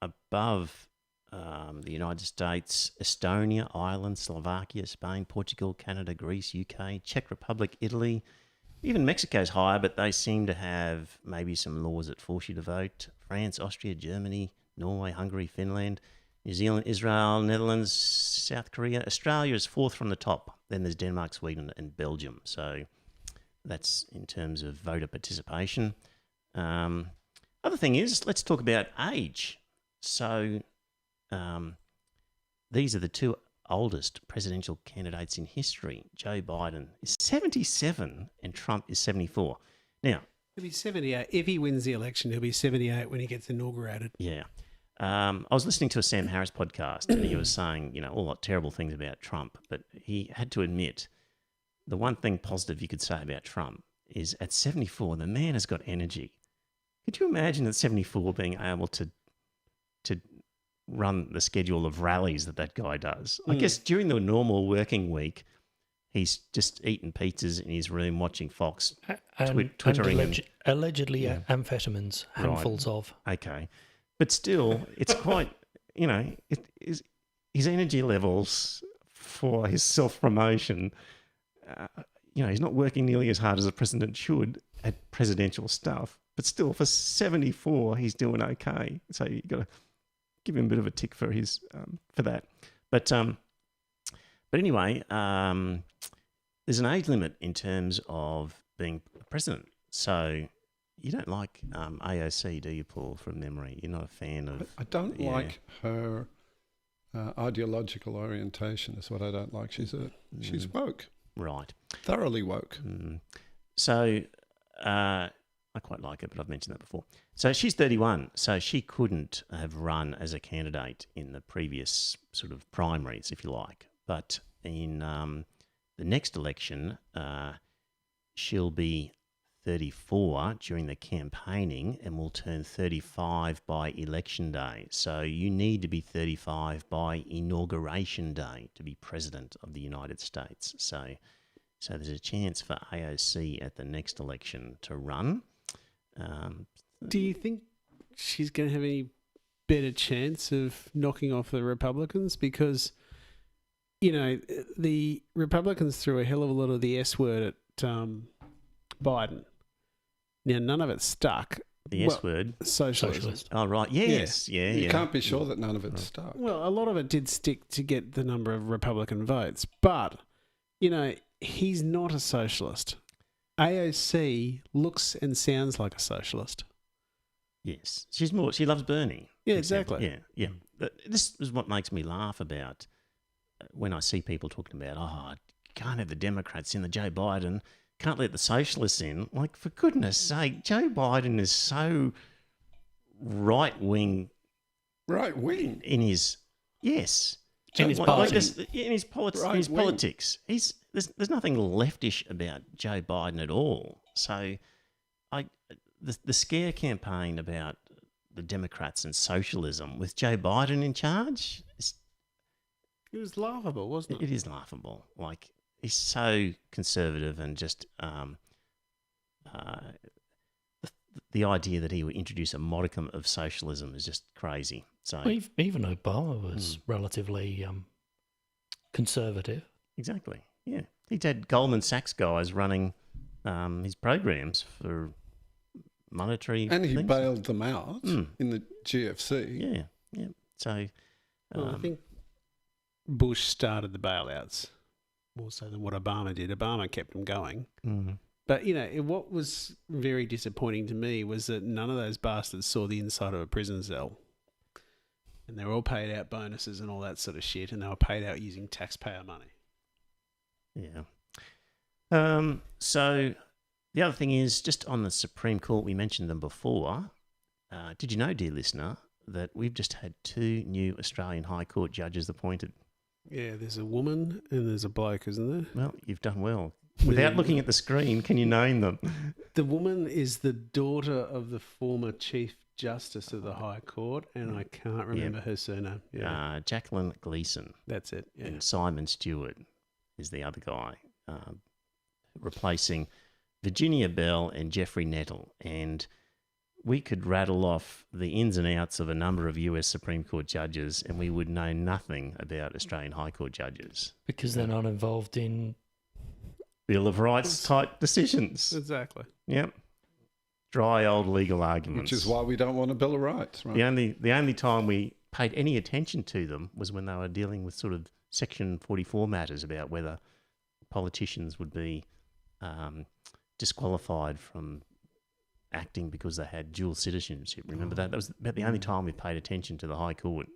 above the United States? Estonia, Ireland, Slovakia, Spain, Portugal, Canada, Greece, UK, Czech Republic, Italy. Even Mexico's higher, but they seem to have maybe some laws that force you to vote. France, Austria, Germany, Norway, Hungary, Finland, New Zealand, Israel, Netherlands, South Korea. Australia is 4th from the top. Then there's Denmark, Sweden and Belgium. So that's in terms of voter participation. Other thing is, let's talk about age. So these are the 2 oldest presidential candidates in history. Joe Biden is 77 and Trump is 74. Now, he'll be 78. If he wins the election, he'll be 78 when he gets inaugurated. Yeah. I was listening to a Sam Harris podcast and he was saying, all the terrible things about Trump, but he had to admit the one thing positive you could say about Trump is at 74, the man has got energy. Could you imagine at 74 being able to run the schedule of rallies that guy does? I guess during the normal working week, he's just eating pizzas in his room, watching Fox, twittering. And allegedly amphetamines, handfuls of. Okay. But still, it's quite, his energy levels for his self-promotion, he's not working nearly as hard as a president should at presidential stuff. But still, for 74, he's doing okay. So you've got to give him a bit of a tick for his for that. But But anyway, there's an age limit in terms of being president. So you don't like AOC, do you, Paul, from memory? You're not a fan of... I don't like her ideological orientation is what I don't like. She's woke. Right. Thoroughly woke. So I quite like it, but I've mentioned that before. So she's 31, so she couldn't have run as a candidate in the previous sort of primaries, if you like. But in the next election, she'll be 34 during the campaigning and will turn 35 by election day. So you need to be 35 by inauguration day to be president of the United States. So there's a chance for AOC at the next election to run. Do you think she's going to have any better chance of knocking off the Republicans? Because, you know, the Republicans threw a hell of a lot of the S word at Biden. Now, none of it stuck. The S word? Socialist. Oh, right. Yes. Yeah. You can't be sure that none of it stuck. Well, a lot of it did stick to get the number of Republican votes. But, you know, he's not a socialist. AOC looks and sounds like a socialist. Yes. She loves Bernie. Yeah, exactly. Yeah. This is what makes me laugh about when I see people talking about, can't have the Democrats in, the Joe Biden, can't let the socialists in. Like, for goodness sake, Joe Biden is so right-wing. Right-wing? In his... Yes. In his party. In his politics. There's nothing leftish about Joe Biden at all. So the scare campaign about the Democrats and socialism with Joe Biden in charge, it was laughable, wasn't it? It is laughable. Like, he's so conservative and just the idea that he would introduce a modicum of socialism is just crazy. So even Obama was relatively conservative. Exactly. Yeah, he had Goldman Sachs guys running his programs for monetary, and he things. bailed them out in the GFC. Yeah. So, I think Bush started the bailouts more so than what Obama did. Obama kept them going. But, you know, what was very disappointing to me was that none of those bastards saw the inside of a prison cell. And they were all paid out bonuses and all that sort of shit, and they were paid out using taxpayer money. Yeah. So the other thing is, just on the Supreme Court, we mentioned them before. Did you know, dear listener, that we've just had 2 new Australian High Court judges appointed? Yeah, there's a woman and there's a bloke, isn't there? Well, you've done well. Without looking at the screen, can you name them? The woman is the daughter of the former Chief Justice of the High Court, and I can't remember her surname. Yeah. Jacqueline Gleeson. That's it. Yeah. And Simon Stewart is the other guy, replacing Virginia Bell and Jeffrey Nettle. And we could rattle off the ins and outs of a number of US Supreme Court judges, and we would know nothing about Australian High Court judges. Because they're not involved in Bill of Rights type decisions. Exactly. Yep. Dry old legal arguments. Which is why we don't want a Bill of Rights, right? The only time we paid any attention to them was when they were dealing with sort of Section 44 matters about whether politicians would be disqualified from acting because they had dual citizenship. Remember that? That was about the only time we paid attention to the High Court.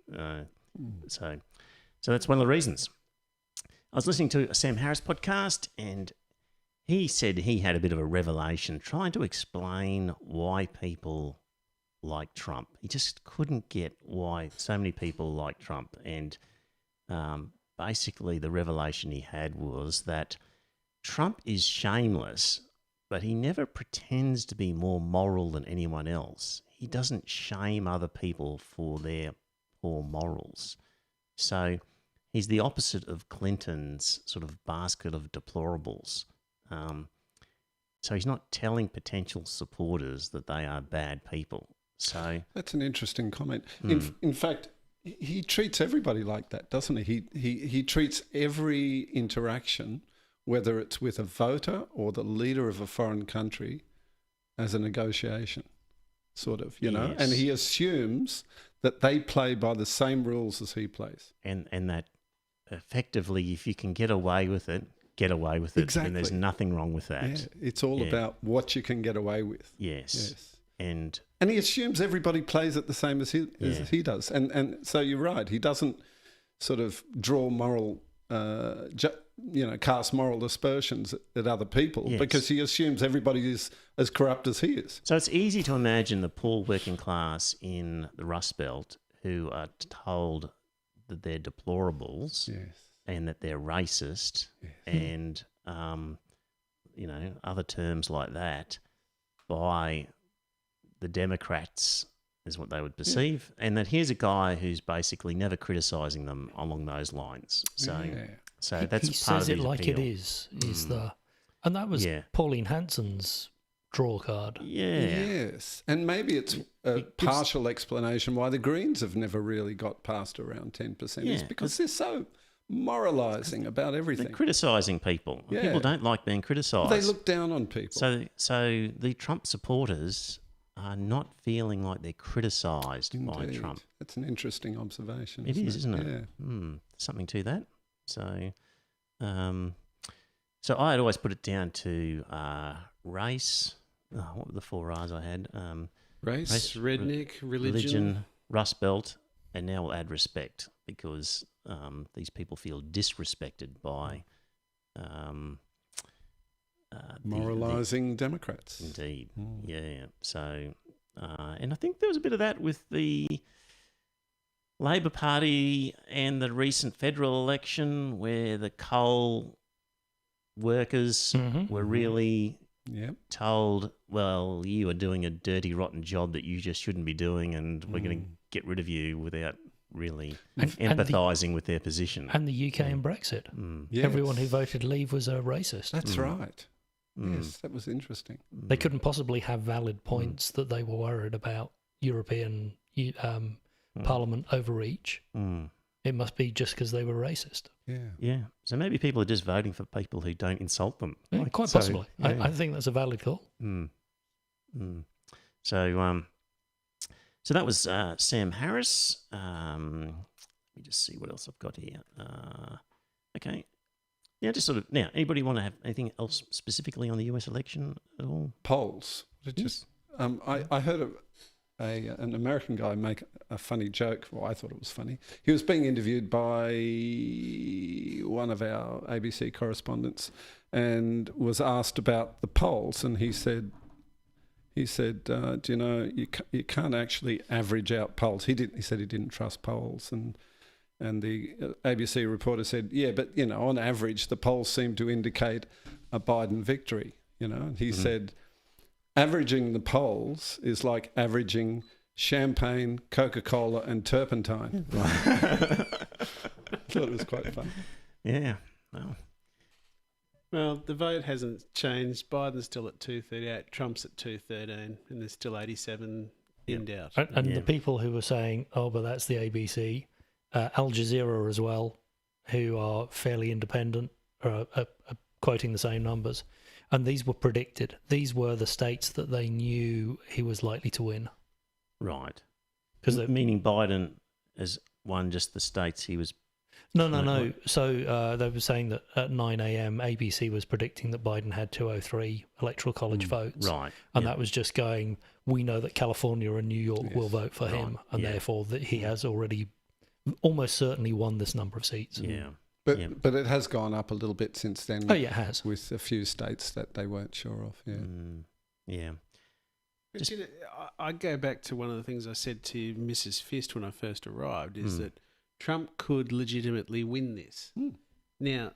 So that's one of the reasons. I was listening to a Sam Harris podcast, and he said he had a bit of a revelation trying to explain why people like Trump. He just couldn't get why so many people like Trump. And basically the revelation he had was that Trump is shameless, but he never pretends to be more moral than anyone else. He doesn't shame other people for their poor morals. So he's the opposite of Clinton's sort of basket of deplorables. So he's not telling potential supporters that they are bad people. So that's an interesting comment. In fact, he treats everybody like that, doesn't he? He treats every interaction, whether it's with a voter or the leader of a foreign country, as a negotiation, sort of, you know. And he assumes that they play by the same rules as he plays. And that effectively, if you can get away with it, get away with it. Exactly. And there's nothing wrong with that. Yeah, it's all about what you can get away with. Yes. And he assumes everybody plays it the same as he does. And so you're right. He doesn't sort of draw moral, cast moral aspersions at other people because he assumes everybody is as corrupt as he is. So it's easy to imagine the poor working class in the Rust Belt who are told that they're deplorables and that they're racist and, other terms like that by the Democrats is what they would perceive, and that here's a guy who's basically never criticising them along those lines. So that's he part says of it his like appeal. it is and that was Pauline Hanson's draw card. Yes, and maybe it's a partial explanation why the Greens have never really got past around 10% is because they're so moralising about everything. They're criticising people. Yeah. People don't like being criticised. They look down on people. So the Trump supporters are not feeling like they're criticised by Indeed. Trump. That's an interesting observation. Isn't it? Yeah. Something to that. So I had always put it down to race. What were the 4 R's I had? Race, redneck, religion, Rust Belt, and now we'll add respect because these people feel disrespected by moralising Democrats. Indeed, yeah. So, and I think there was a bit of that with the Labor Party and the recent federal election where the coal workers were really told, well, you are doing a dirty, rotten job that you just shouldn't be doing and we're going to get rid of you without really empathising with their position. And the UK and Brexit. Yes. Everyone who voted leave was a racist. That's right. Yes, that was interesting. They couldn't possibly have valid points that they were worried about European Parliament overreach. It must be just because they were racist. Yeah. So maybe people are just voting for people who don't insult them. Yeah, quite possibly. I think that's a valid call. So that was Sam Harris. Let me just see what else I've got here. Okay. Yeah, just sort of now. Anybody want to have anything else specifically on the US election at all? Polls. I heard an American guy make a funny joke. Well, I thought it was funny. He was being interviewed by one of our ABC correspondents and was asked about the polls, and he said, do you know you can't actually average out polls. He said he didn't trust polls, and the ABC reporter said, yeah, but on average the polls seem to indicate a Biden victory. And he said, averaging the polls is like averaging champagne, Coca-Cola and turpentine. I thought it was quite fun. Yeah. Well, the vote hasn't changed. Biden's still at 238, Trump's at 213, and there's still 87 in doubt. And the people who were saying, oh, but that's the ABC, Al Jazeera as well, who are fairly independent, are quoting the same numbers. And these were predicted. These were the states that they knew he was likely to win. Right. Meaning Biden has won just the states he was... No. So they were saying that at 9 a.m. ABC was predicting that Biden had 203 electoral college votes. Right. And that was just going, we know that California and New York will vote for him, and therefore that he has already almost certainly won this number of seats. Yeah. But it has gone up a little bit since then. Oh, yeah, it has. With a few states that they weren't sure of. Yeah. But I go back to one of the things I said to Mrs. Fist when I first arrived, is that Trump could legitimately win this. Now,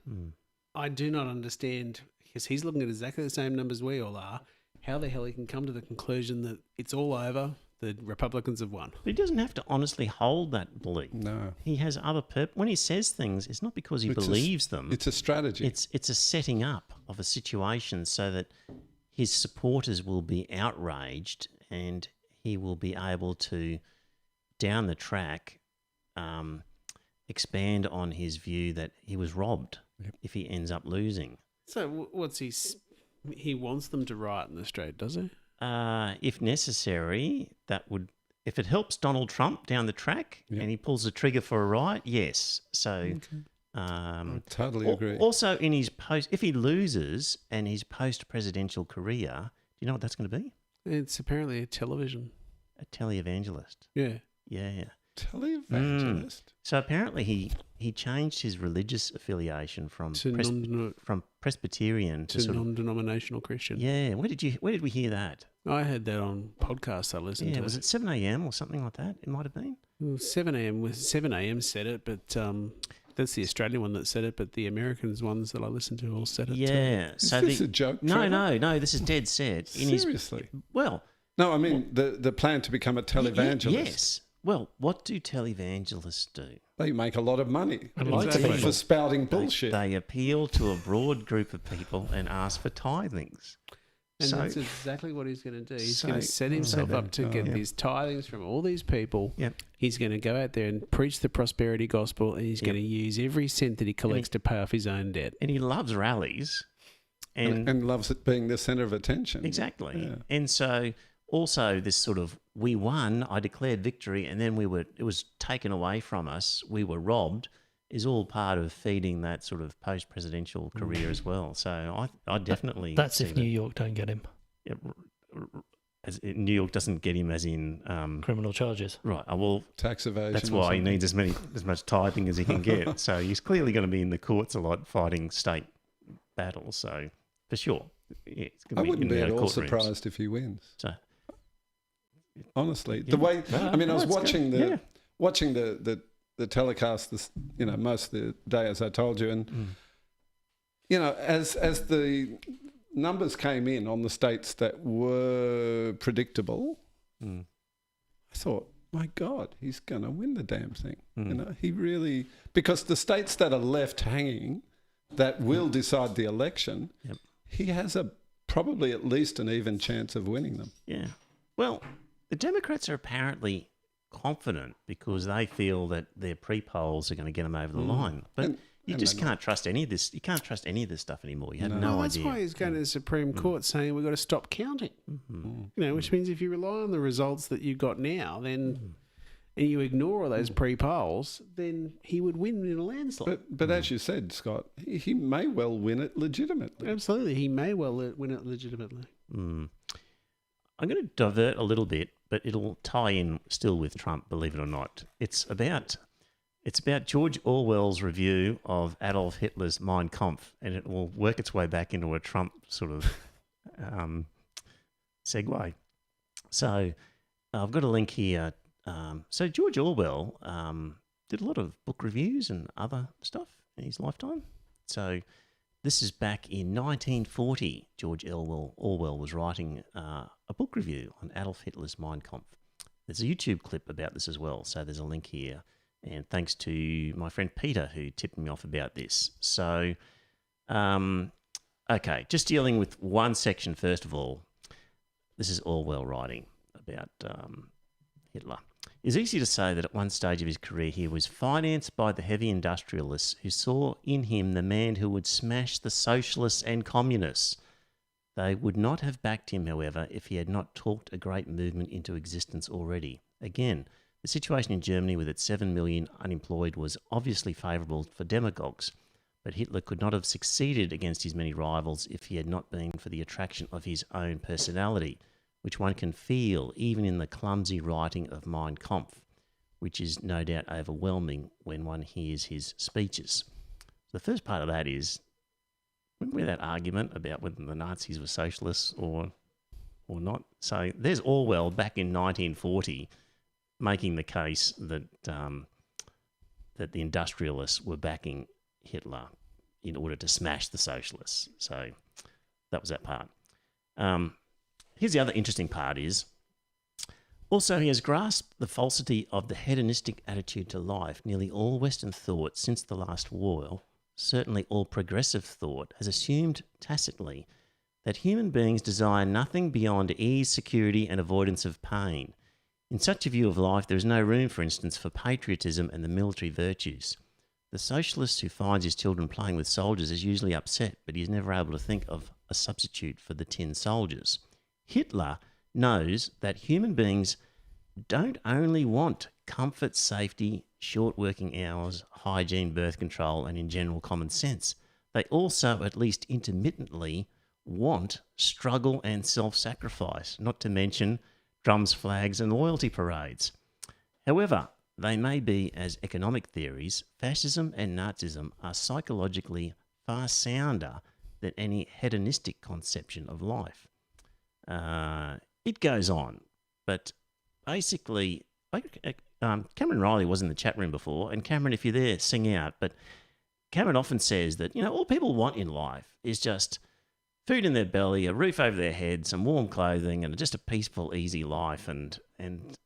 I do not understand, because he's looking at exactly the same numbers we all are, how the hell he can come to the conclusion that it's all over, the Republicans have won. But he doesn't have to honestly hold that belief. No. He has other when he says things, it's not because he believes them. It's a strategy. It's a setting up of a situation so that his supporters will be outraged and he will be able to, down the track, expand on his view that he was robbed if he ends up losing. So what's he wants them to riot in the street, does he? If necessary, if it helps Donald Trump down the track and he pulls the trigger for a riot, yes. So I totally agree. Also, in his if he loses and his post-presidential career, do you know what that's going to be? It's apparently a television. A televangelist. Yeah. Yeah. Televangelist. So apparently he changed his religious affiliation from from Presbyterian to sort of non-denominational Christian. Yeah. Where did we hear that? I heard that on podcasts I listened to. Was it 7 a.m. or something like that? It might have been. Well, 7 a.m. said it, but that's the Australian one that said it, but the Americans ones that I listened to all said it too. Yeah. Is this a joke, Trevor? No, this is dead set. Seriously? No, I mean the plan to become a televangelist. Yes. Well, what do televangelists do? They make a lot of money Exactly. for spouting bullshit. They appeal to a broad group of people and ask for tithings. And that's exactly what he's going to do. He's going to set himself up to get these tithings from all these people. Yep. He's going to go out there and preach the prosperity gospel, and he's going to use every cent that he collects to pay off his own debt. And he loves rallies. And loves it being the centre of attention. Exactly. Yeah. And so also this sort of, we won, I declared victory, and then it was taken away from us, we were robbed, is all part of feeding that sort of post-presidential career as well. So I definitely... That's if New York don't get him. New York doesn't get him as in... criminal charges. Right. Well, tax evasion. That's why he needs as much tithing as he can get. So he's clearly going to be in the courts a lot fighting state battles. So for sure. Yeah, it's going to I wouldn't be at all courtrooms. Surprised if he wins. So... Honestly, the way I was watching good. the telecast most of the day, as I told you, and as the numbers came in on the states that were predictable, I thought, my God, he's going to win the damn thing. He really, because the states that are left hanging that will decide the election, he has probably at least an even chance of winning them. Yeah. Well, the Democrats are apparently confident because they feel that their pre-polls are going to get them over the line. But you just can't trust any of this. You can't trust any of this stuff anymore. You have no That's idea. why he's going to the Supreme Court saying we've got to stop counting. Which means if you rely on the results that you've got now, then and you ignore all those pre-polls, then he would win in a landslide. But as you said, Scott, he may well win it legitimately. Absolutely, he may well win it legitimately. I'm going to divert a little bit, but it'll tie in still with Trump, believe it or not. It's about George Orwell's review of Adolf Hitler's Mein Kampf, and it will work its way back into a Trump sort of segue. So I've got a link here. So George Orwell did a lot of book reviews and other stuff in his lifetime. So this is back in 1940. George Orwell was writing a book review on Adolf Hitler's Mein Kampf. There's a YouTube clip about this as well, so there's a link here. And thanks to my friend Peter who tipped me off about this. So, okay, just dealing with one section first of all. This is Orwell writing about Hitler. It's easy to say that at one stage of his career he was financed by the heavy industrialists who saw in him the man who would smash the socialists and communists. They would not have backed him, however, if he had not talked a great movement into existence already. Again, the situation in Germany with its 7 million unemployed was obviously favourable for demagogues, but Hitler could not have succeeded against his many rivals if he had not been for the attraction of his own personality, which one can feel even in the clumsy writing of Mein Kampf, which is no doubt overwhelming when one hears his speeches. The first part of that is, remember that argument about whether the Nazis were socialists or not? So there's Orwell back in 1940 making the case that that the industrialists were backing Hitler in order to smash the socialists. So that was that part. Here's the other interesting part is, also he has grasped the falsity of the hedonistic attitude to life. Nearly all Western thought since the last war, certainly all progressive thought, has assumed tacitly that human beings desire nothing beyond ease, security and avoidance of pain. In such a view of life, there is no room, for instance, for patriotism and the military virtues. The socialist who finds his children playing with soldiers is usually upset, but he is never able to think of a substitute for the tin soldiers. Hitler knows that human beings don't only want comfort, safety, short working hours, hygiene, birth control, and in general common sense. They also, at least intermittently, want struggle and self-sacrifice, not to mention drums, flags, and loyalty parades. However, they may be as economic theories, fascism and Nazism are psychologically far sounder than any hedonistic conception of life. It goes on, but basically, Cameron Riley was in the chat room before, and Cameron, if you're there, sing out. But Cameron often says that, all people want in life is just food in their belly, a roof over their head, some warm clothing, and just a peaceful, easy life, and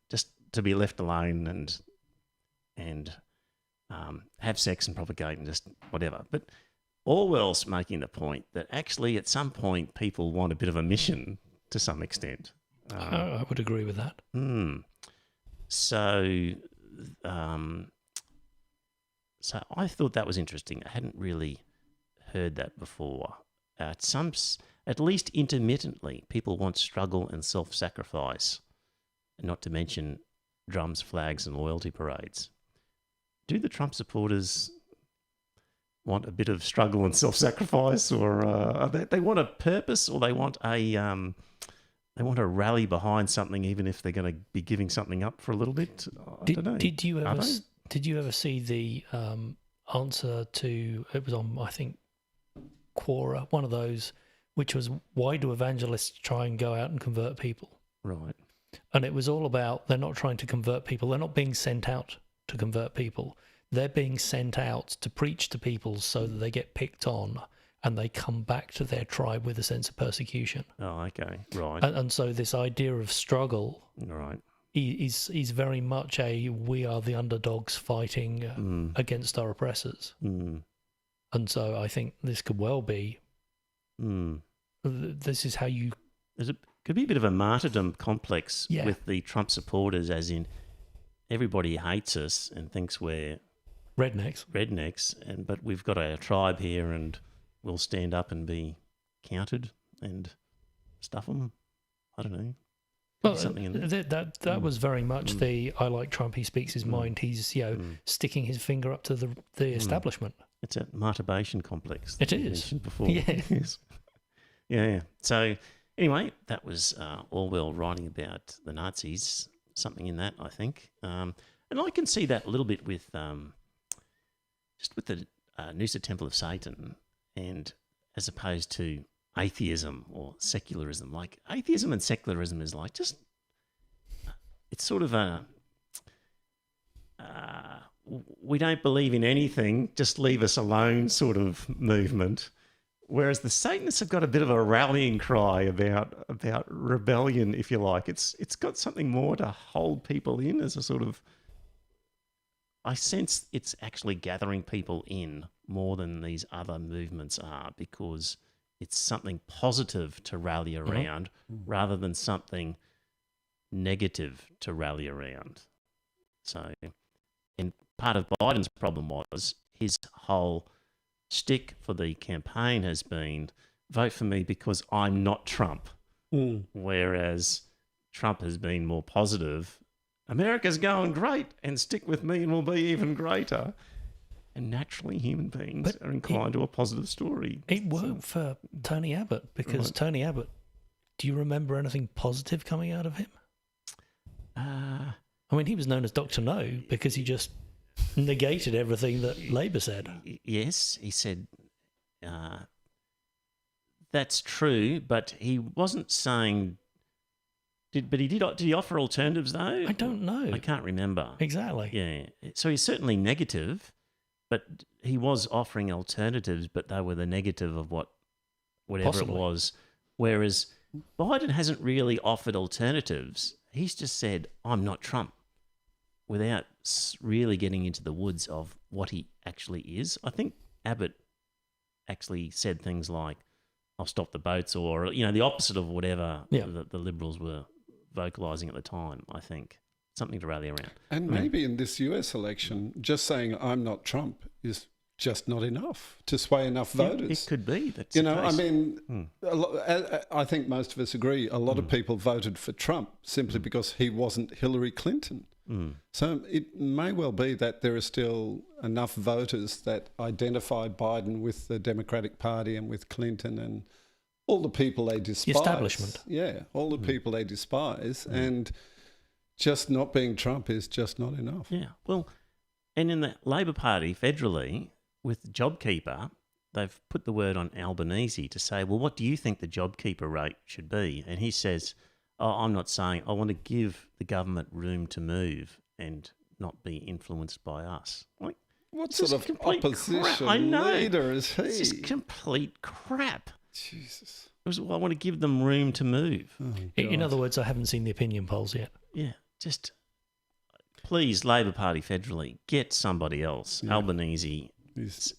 just to be left alone and have sex and propagate and just whatever. But Orwell's making the point that actually at some point people want a bit of a mission to some extent. I would agree with that. So I thought that was interesting. I hadn't really heard that before. At least intermittently, people want struggle and self-sacrifice, not to mention drums, flags, and loyalty parades. Do the Trump supporters want a bit of struggle and self-sacrifice, or they want a purpose, or they want a rally behind something, even if they're going to be giving something up for a little bit? I don't know. Did you ever see the answer to, it was on, I think, Quora, one of those, which was, why do evangelists try and go out and convert people? Right. And it was all about, they're not trying to convert people. They're not being sent out to convert people. They're being sent out to preach to people so that they get picked on and they come back to their tribe with a sense of persecution. Oh, okay. Right. And so this idea of struggle, right, is very much we are the underdogs fighting against our oppressors. And so I think this could well be, this is how you... Could be a bit of a martyrdom complex with the Trump supporters, as in everybody hates us and thinks we're rednecks, but we've got a tribe here and we'll stand up and be counted and stuff them. I don't know. Well, something in there. That was very much the I like Trump. He speaks his mind. He's sticking his finger up to the establishment. It's a martyrbation complex. It is. Before. Yeah. Yes. Yeah. So anyway, that was Orwell writing about the Nazis. Something in that, I think, and I can see that a little bit with just with the Noosa Temple of Satan, and as opposed to atheism or secularism. Like atheism and secularism is like just, it's sort of a, we don't believe in anything, just leave us alone sort of movement. Whereas the Satanists have got a bit of a rallying cry about rebellion, if you like. It's got something more to hold people in as a sort of, I sense it's actually gathering people in more than these other movements are, because it's something positive to rally around rather than something negative to rally around. So, and part of Biden's problem was his whole shtick for the campaign has been, vote for me because I'm not Trump. Whereas Trump has been more positive. America's going great, and stick with me and we'll be even greater. And naturally, human beings are inclined to a positive story. It worked for Tony Abbott, because Tony Abbott, do you remember anything positive coming out of him? I mean, he was known as Dr. No because he just negated everything that Labour said. Yes, he said that's true, but he wasn't saying. Did he offer alternatives though? I don't know. I can't remember exactly. Yeah, so he's certainly negative, but he was offering alternatives, but they were the negative of whatever Possibly. It was. Whereas Biden hasn't really offered alternatives. He's just said, "I'm not Trump," without really getting into the woods of what he actually is. I think Abbott actually said things like, "I'll stop the boats," or the opposite of whatever the Liberals were vocalising at the time. I think something to rally around. And maybe in this US election, just saying "I'm not Trump" is just not enough to sway enough voters. It could be. That's I mean, I think most of us agree. A lot of people voted for Trump simply because he wasn't Hillary Clinton. So it may well be that there are still enough voters that identify Biden with the Democratic Party and with Clinton and all the people they despise. The establishment. Yeah, all the people they despise. And just not being Trump is just not enough. Yeah. Well, and in the Labor Party federally, with JobKeeper, they've put the word on Albanese to say, well, what do you think the JobKeeper rate should be? And he says, oh, I'm not saying, I want to give the government room to move and not be influenced by us. Like, What sort of opposition leader is he? It's just complete crap. Jesus. It was, well, I want to give them room to move. Oh, In God. other words, I haven't seen the opinion polls yet. Yeah, just please, Labor Party federally, get somebody else. Yeah. Albanese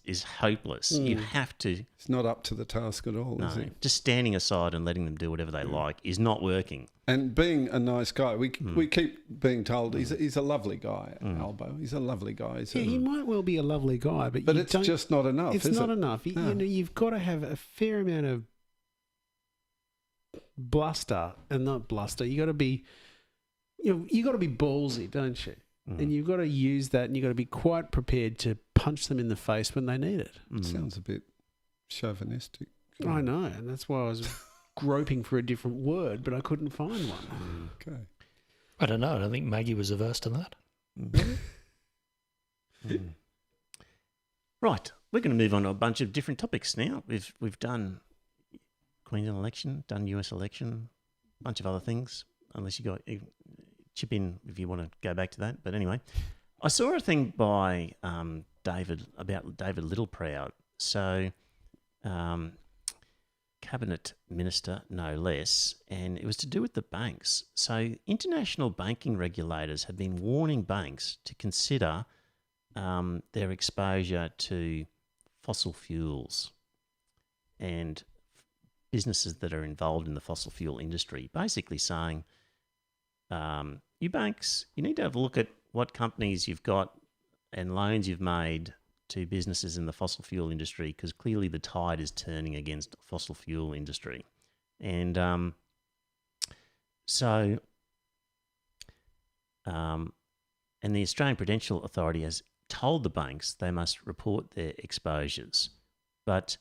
is hopeless. You have to. It's not up to the task at all, is No, he? just standing aside and letting them do whatever they like is not working. And being a nice guy, we keep being told he's a lovely guy, Albo. He's a lovely guy. Yeah, he might well be a lovely guy, but you it's don't, just not enough. it's not enough. You know, you've got to have a fair amount of bluster, and not bluster. You got to be, you got to be ballsy, don't you? And you've got to use that, and you've got to be quite prepared to punch them in the face when they need it. Sounds a bit chauvinistic. I know, and that's why I was groping for a different word, but I couldn't find one. Okay. I don't know. I don't think Maggie was averse to that. Right, we're going to move on to a bunch of different topics now. We've done Queensland election, done US election, a bunch of other things. Unless you got chip in if you want to go back to that. But anyway, I saw a thing by David Littleproud. So, cabinet minister, no less, and it was to do with the banks. So, international banking regulators have been warning banks to consider their exposure to fossil fuels and businesses that are involved in the fossil fuel industry, basically saying, you banks, you need to have a look at what companies you've got and loans you've made to businesses in the fossil fuel industry, because clearly the tide is turning against the fossil fuel industry. And and the Australian Prudential Authority has told the banks they must report their exposures. But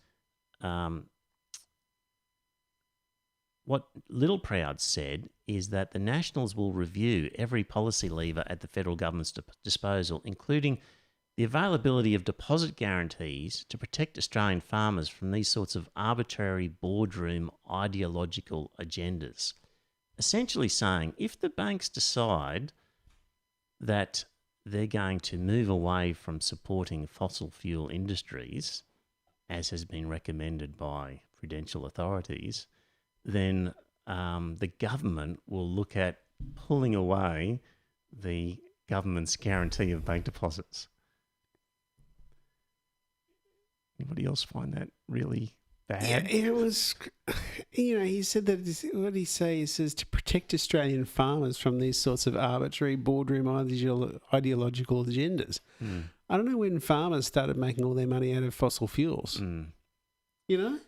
what Littleproud said is that the Nationals will review every policy lever at the federal government's disposal, including the availability of deposit guarantees to protect Australian farmers from these sorts of arbitrary boardroom ideological agendas. Essentially saying, if the banks decide that they're going to move away from supporting fossil fuel industries, as has been recommended by prudential authorities, then the government will look at pulling away the government's guarantee of bank deposits. Anybody else find that really bad? Yeah, it was, he said that, what did he say? He says to protect Australian farmers from these sorts of arbitrary boardroom ideological agendas. I don't know when farmers started making all their money out of fossil fuels. You know?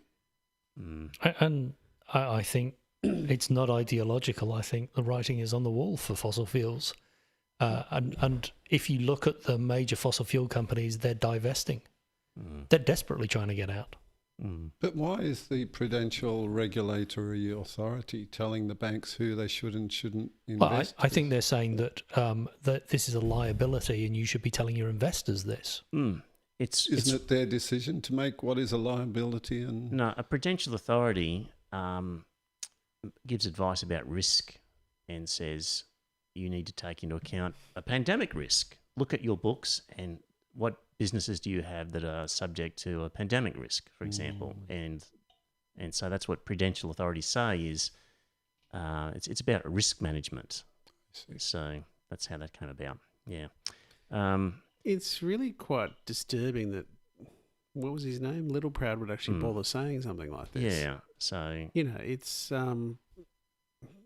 And I think it's not ideological. I think the writing is on the wall for fossil fuels. And if you look at the major fossil fuel companies, they're divesting. They're desperately trying to get out. But why is the Prudential Regulatory Authority telling the banks who they should and shouldn't invest? Well, I think they're saying that that this is a liability and you should be telling your investors this. Isn't it their decision to make what is a liability? And No, a Prudential Authority gives advice about risk and says you need to take into account a pandemic risk. Look at your books and what businesses do you have that are subject to a pandemic risk, for example, and so that's what prudential authorities say is it's about risk management. So that's how that came about. Yeah, It's really quite disturbing that, what was his name? Littleproud would actually bother saying something like this. Yeah, so It's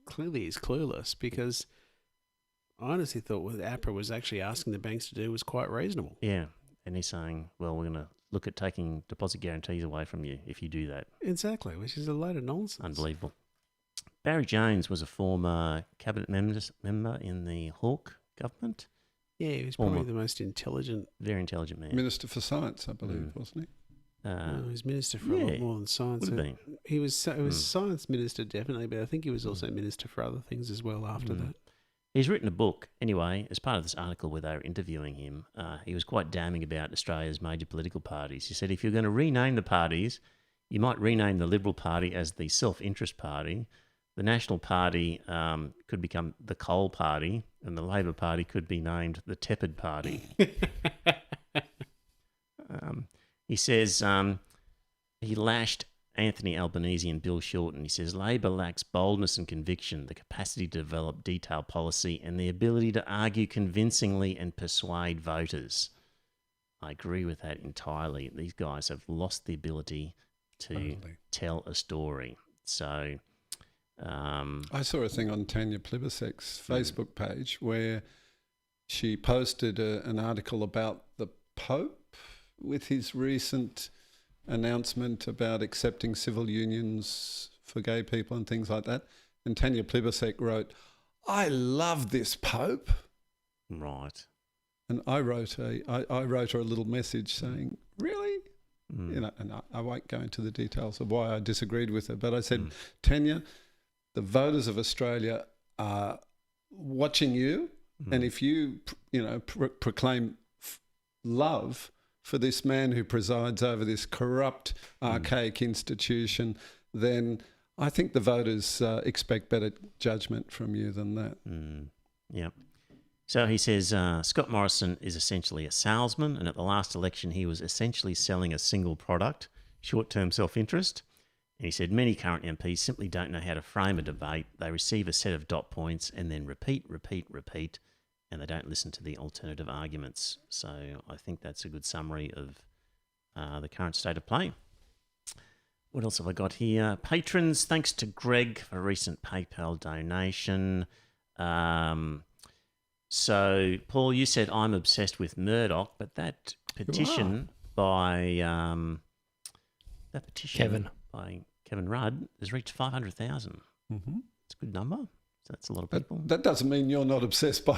clearly he's clueless, because I honestly thought what APRA was actually asking the banks to do was quite reasonable. yeah, and he's saying, well, we're going to look at taking deposit guarantees away from you if you do that. Exactly, which is a load of nonsense. Unbelievable. Barry Jones was a former cabinet member in the Hawke government. Yeah, he was probably Former- the most intelligent. Very intelligent man. Minister for Science, I believe, wasn't he? He was minister for a yeah, lot more than science. would have been. He was science minister definitely, but I think he was also minister for other things as well after that. He's written a book, anyway, as part of this article where they were interviewing him. He was quite damning about Australia's major political parties. He said, if you're going to rename the parties, you might rename the Liberal Party as the Self-Interest Party. The National Party could become the Coal Party, and the Labor Party could be named the Tepid Party. He says he lashed Anthony Albanese and Bill Shorten. He says Labor lacks boldness and conviction, the capacity to develop detailed policy, and the ability to argue convincingly and persuade voters. I agree with that entirely. These guys have lost the ability to tell a story. So I saw a thing on Tanya Plibersek's Facebook page where she posted an article about the Pope with his recent announcement about accepting civil unions for gay people and things like that. And Tanya Plibersek wrote, I love this Pope. Right. And I wrote her a little message saying, really? You know, and I won't go into the details of why I disagreed with her, but I said, Tanya, the voters of Australia are watching you, and if you, proclaim love for this man who presides over this corrupt, archaic institution, then I think the voters expect better judgment from you than that. Yeah. So he says Scott Morrison is essentially a salesman, and at the last election he was essentially selling a single product, short-term self-interest. And he said many current MPs simply don't know how to frame a debate. They receive a set of dot points and then repeat, and they don't listen to the alternative arguments. So I think that's a good summary of the current state of play. What else have I got here? Patrons, thanks to Greg for a recent PayPal donation. So, Paul, you said I'm obsessed with Murdoch, but that petition by Kevin Rudd has reached 500,000. Mm-hmm. It's a good number. So that's a lot of people. That doesn't mean you're not obsessed by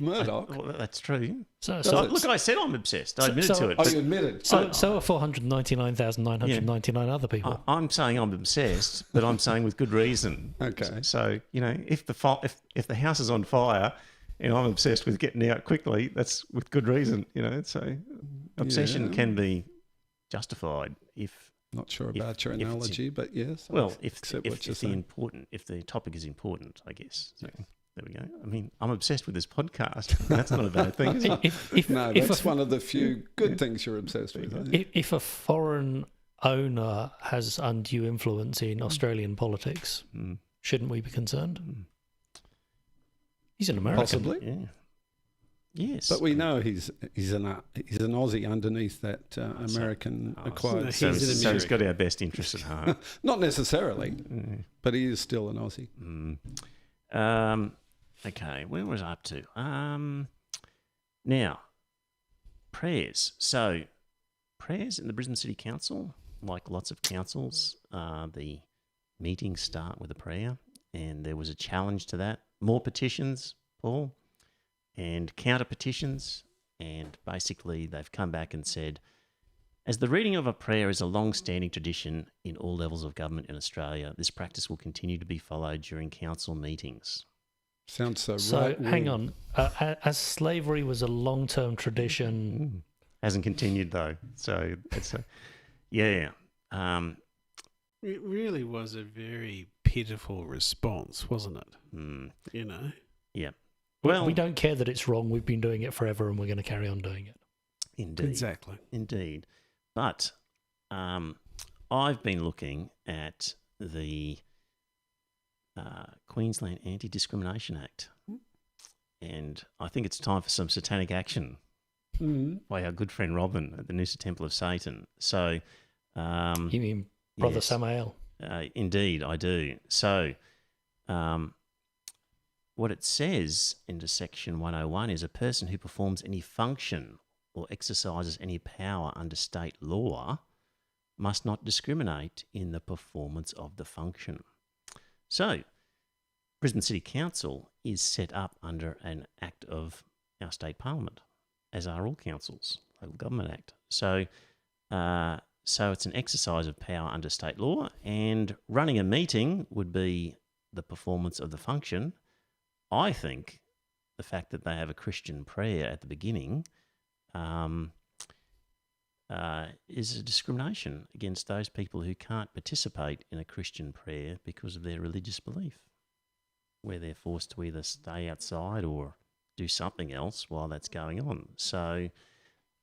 Murdoch. Well, that's true. So look, I said I'm obsessed. I admitted to it. Oh, you admitted. So are 499,999 other people. I'm saying I'm obsessed, but I'm saying with good reason. Okay. So, if the house is on fire and I'm obsessed with getting out quickly, that's with good reason, So obsession can be justified if... Not sure about your analogy, but yes. If the topic is important, I guess. So there we go. I mean, I'm obsessed with this podcast. That's not a bad thing, is it? That's one of the few good things you're obsessed with. I think. If a foreign owner has undue influence in Australian politics, shouldn't we be concerned? He's an American. Possibly. Yeah. Yes. But we know he's an Aussie underneath that American acquired. So he's got our best interests at heart. Not necessarily, but he is still an Aussie. Okay, where was I up to? Now, prayers. So, prayers in the Brisbane City Council, like lots of councils, the meetings start with a prayer, and there was a challenge to that. More petitions, Paul, and counter petitions, and basically they've come back and said, as the reading of a prayer is a long-standing tradition in all levels of government in Australia, this practice will continue to be followed during council meetings. Sounds so right. So hang on, as slavery was a long-term tradition, hasn't continued though. So it's It really was a very pitiful response, wasn't it? Yeah. Well, we don't care that it's wrong. We've been doing it forever, and we're going to carry on doing it. Indeed. Exactly. Indeed. But I've been looking at the Queensland Anti-Discrimination Act, and I think it's time for some satanic action by our good friend Robin at the Noosa Temple of Satan. So, you mean Brother Samael? Indeed, I do. So, what it says into Section 101 is a person who performs any function or exercises any power under state law must not discriminate in the performance of the function. So, Brisbane City Council is set up under an act of our state parliament, as are all councils, Local Government Act. So it's an exercise of power under state law, and running a meeting would be the performance of the function. I think the fact that they have a Christian prayer at the beginning is a discrimination against those people who can't participate in a Christian prayer because of their religious belief, where they're forced to either stay outside or do something else while that's going on. So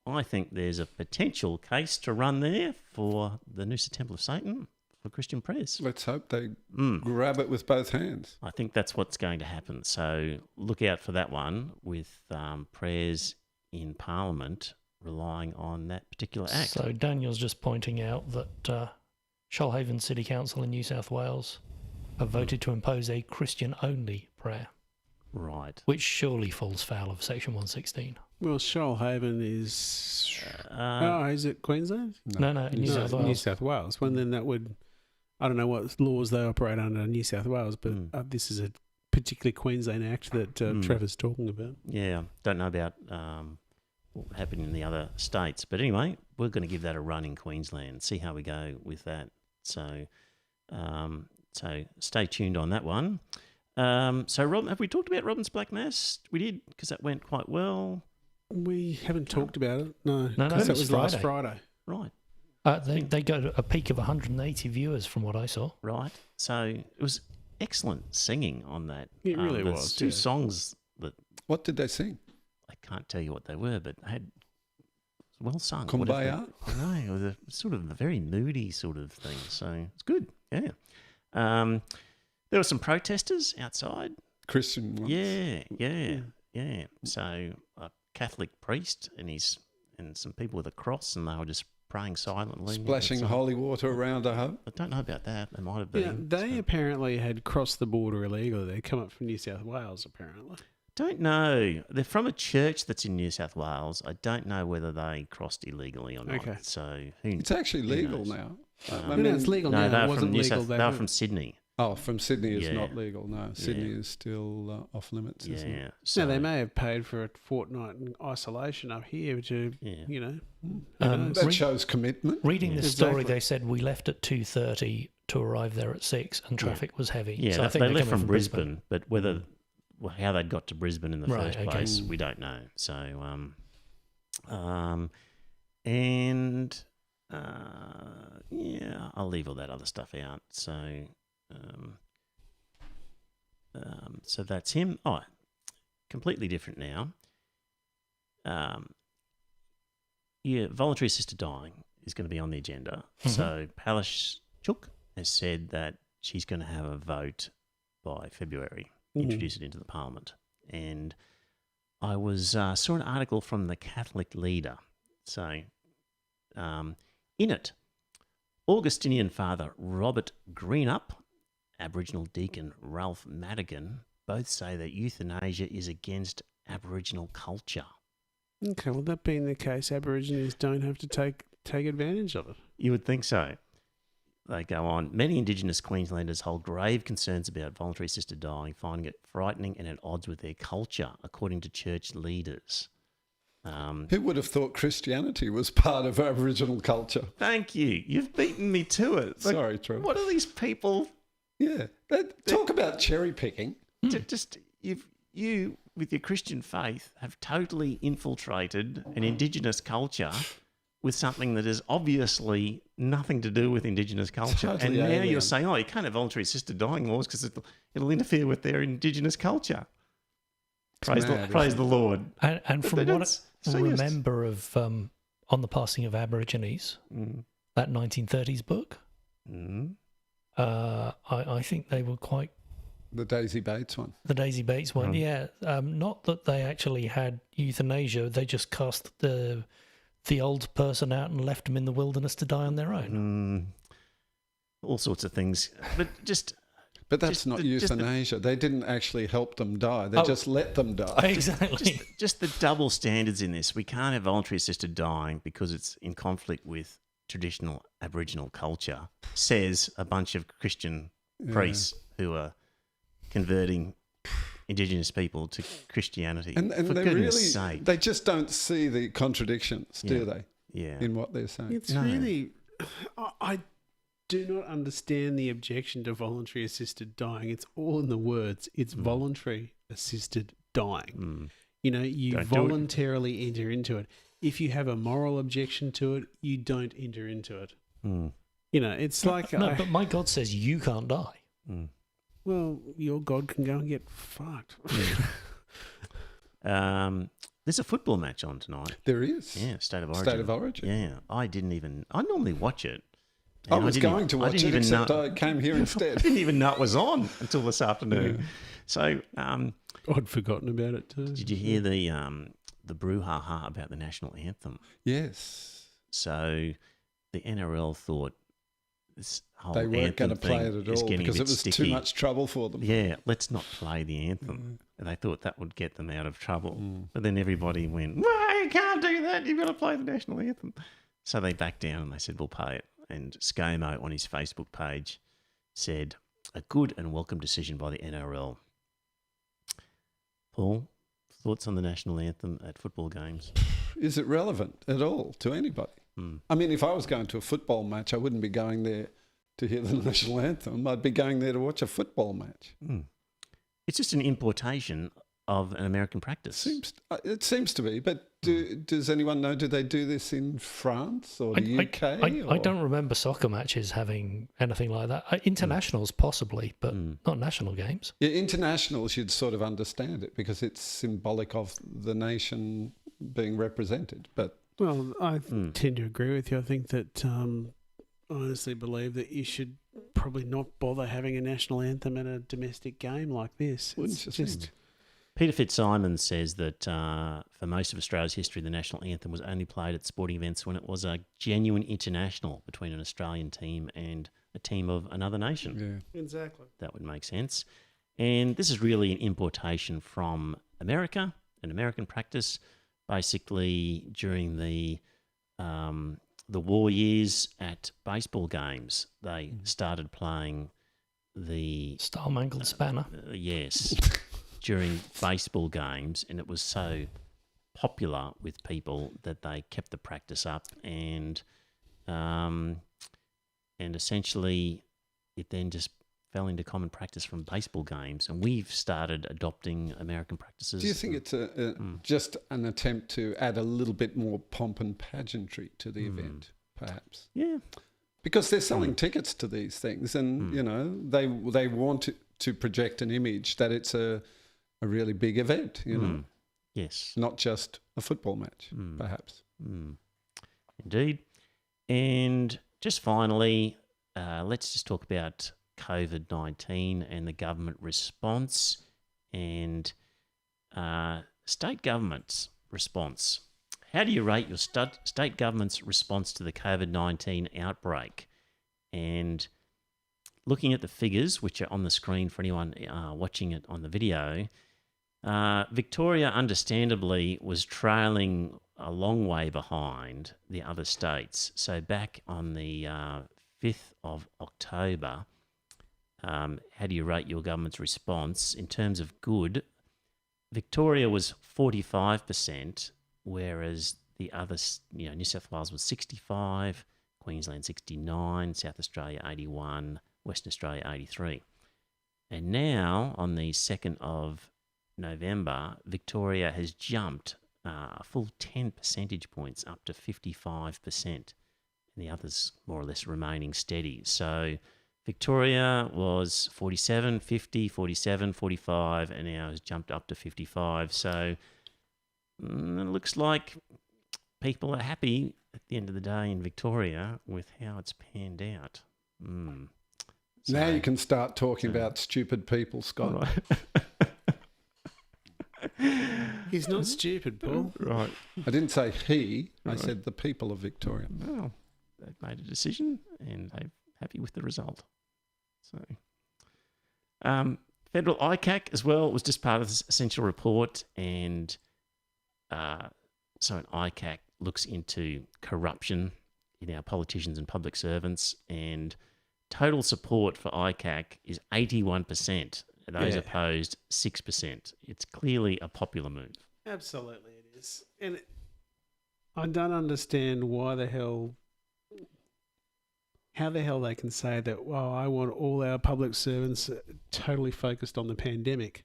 I think there's a potential case to run there for the Noosa Temple of Satan for Christian prayers. Let's hope they grab it with both hands. I think that's what's going to happen. So look out for that one with prayers in Parliament relying on that particular act. So Daniel's just pointing out that Shoalhaven City Council in New South Wales have voted to impose a Christian-only prayer. Right. Which surely falls foul of Section 116. Well, Shoalhaven is... is it Queensland? No, New South Wales. New South Wales. Well, then that would... I don't know what laws they operate under in New South Wales, but this is a particularly Queensland act that Trevor's talking about. Yeah, don't know about what happened in the other states. But anyway, we're going to give that a run in Queensland, see how we go with that. So stay tuned on that one. So, Rob, have we talked about Robin's Black Mass? We did, because that went quite well. We haven't talked about it. No, that was last Friday. Right. They got a peak of 180 viewers from what I saw. Right. So it was excellent singing on that. It really there's was. Two songs that... What did they sing? I can't tell you what they were, but they had well sung. Kumbaya? No, it was a sort of a very moody sort of thing. So it's good. Yeah. There were some protesters outside. Christian ones. Yeah. So a Catholic priest and some people with a cross, and they were just praying silently. Splashing holy water around, I hope. I don't know about that. They might have been. Yeah, they apparently had crossed the border illegally. They come up from New South Wales, apparently. Don't know. They're from a church that's in New South Wales. I don't know whether they crossed illegally or not. Okay. So it's actually legal now. It's legal now. No, it wasn't legal. They were from Sydney. Oh, from Sydney is not legal. No, Sydney is still off limits, isn't it? Yeah. So, now, they may have paid for a fortnight in isolation up here to, that shows commitment. Reading the story, they said we left at 2:30 to arrive there at 6 and traffic was heavy. Yeah, so I think they left from Brisbane, but how they'd got to Brisbane in the first place, we don't know. So, I'll leave all that other stuff out. So, so that's him. Oh, completely different now. Voluntary assisted dying is going to be on the agenda. Mm-hmm. So Palash Chuk has said that she's going to have a vote by February, introduce it into the Parliament. And I saw an article from the Catholic Leader. So in it, Augustinian Father Robert Greenup, Aboriginal Deacon Ralph Madigan both say that euthanasia is against Aboriginal culture. Okay, well, that being the case, Aborigines don't have to take advantage of it. You would think so. They go on. Many Indigenous Queenslanders hold grave concerns about voluntary assisted dying, finding it frightening and at odds with their culture, according to church leaders. Who would have thought Christianity was part of Aboriginal culture? Thank you. You've beaten me to it. Sorry, Trevor. What are these people... Yeah, talk about cherry picking. Just you with your Christian faith have totally infiltrated an Indigenous culture with something that is obviously nothing to do with Indigenous culture. Totally and now alien. You're saying, you can't have voluntary assisted dying laws because it'll interfere with their Indigenous culture. Praise the Lord. And from what I remember of On the Passing of Aborigines, that 1930s book, I think they were quite... The Daisy Bates one. The Daisy Bates one, yeah. Not that they actually had euthanasia, they just cast the old person out and left them in the wilderness to die on their own. All sorts of things. But that's not euthanasia. They didn't actually help them die. They just let them die. Exactly. Just the double standards in this. We can't have voluntary assisted dying because it's in conflict with traditional Aboriginal culture, says a bunch of Christian priests who are converting Indigenous people to Christianity. And for they goodness really, sake. they just don't see the contradictions, do they, Yeah. in what they're saying? It's No. really, I do not understand the objection to voluntary assisted dying. It's all in the words. It's voluntary assisted dying. You know, you Don't do it. voluntarily enter into it. If you have a moral objection to it, you don't enter into it. You know, it's like No, but my God says you can't die. well, your God can go and get fucked. There's a football match on tonight. There is. Yeah, State of Origin. State of Origin. Yeah, I normally watch it. I And was didn't- going to I watch didn't it, even except know- I came here I instead. didn't even know it was on until this afternoon. So, I'd forgotten about it too. did you hear the brouhaha about the national anthem? Yes. So, the NRL thought this whole They weren't going to anthem play thing it at is all getting a because bit it was sticky. too much trouble for them. Yeah, let's not play the anthem. And they thought that would get them out of trouble. But then everybody went, "No, you can't do that. You've got to play the national anthem." So they backed down and they said, "We'll pay it." And ScoMo on his Facebook page said, "A good and welcome decision by the NRL." Paul, thoughts on the national anthem at football games? Is it relevant at all to anybody? I mean, if I was going to a football match, I wouldn't be going there to hear the national anthem. I'd be going there to watch a football match. It's just an importation of an American practice. It seems to be. But does anyone know, do they do this in France or the UK? I don't remember soccer matches having anything like that. Internationals possibly, but not national games. Yeah, internationals, you'd sort of understand it because it's symbolic of the nation being represented. But Well, I tend to agree with you. I think that I honestly believe that you should probably not bother having a national anthem in a domestic game like this. Wouldn't It's you just think? Peter Fitzsimons says that for most of Australia's history, the national anthem was only played at sporting events when it was a genuine international between an Australian team and a team of another nation. Yeah. exactly. That would make sense. And this is really an importation from America, an American practice. Basically, during the war years at baseball games, they started playing the Star Mangled Spanner. yes, during baseball games, and it was so popular with people that they kept the practice up, and essentially it then just fell into common practice from baseball games, and we've started adopting American practices. Do you think it's just an attempt to add a little bit more pomp and pageantry to the event, perhaps? Yeah. Because they're selling tickets to these things, and you know they want to project an image that it's a really big event. You know, Yes. not just a football match, perhaps. Indeed. And just finally, let's just talk about COVID-19 and the government response and state government's response. How do you rate your state government's response to the COVID-19 outbreak? And looking at the figures, which are on the screen for anyone watching it on the video, Victoria understandably was trailing a long way behind the other states. So back on the 5th of October, how do you rate your government's response? In terms of good, Victoria was 45%, whereas the others, New South Wales was 65%, Queensland 69%, South Australia 81%, Western Australia 83%. And now, on the 2nd of November, Victoria has jumped a full 10 percentage points up to 55%, and the others more or less remaining steady. So Victoria was 47, 50, 47, 45, and now has jumped up to 55. So it looks like people are happy at the end of the day in Victoria with how it's panned out. Now you can start talking about stupid people, Scott. He's not stupid, Paul. Right. I didn't say he, I said the people of Victoria. Well, they've made a decision and they're happy with the result. So, federal ICAC as well was just part of this essential report, and so an ICAC looks into corruption in our politicians and public servants, and total support for ICAC is 81%. Those Yeah. opposed, 6%. It's clearly a popular move. Absolutely, it is. And I don't understand how the hell they can say that, well, I want all our public servants totally focused on the pandemic.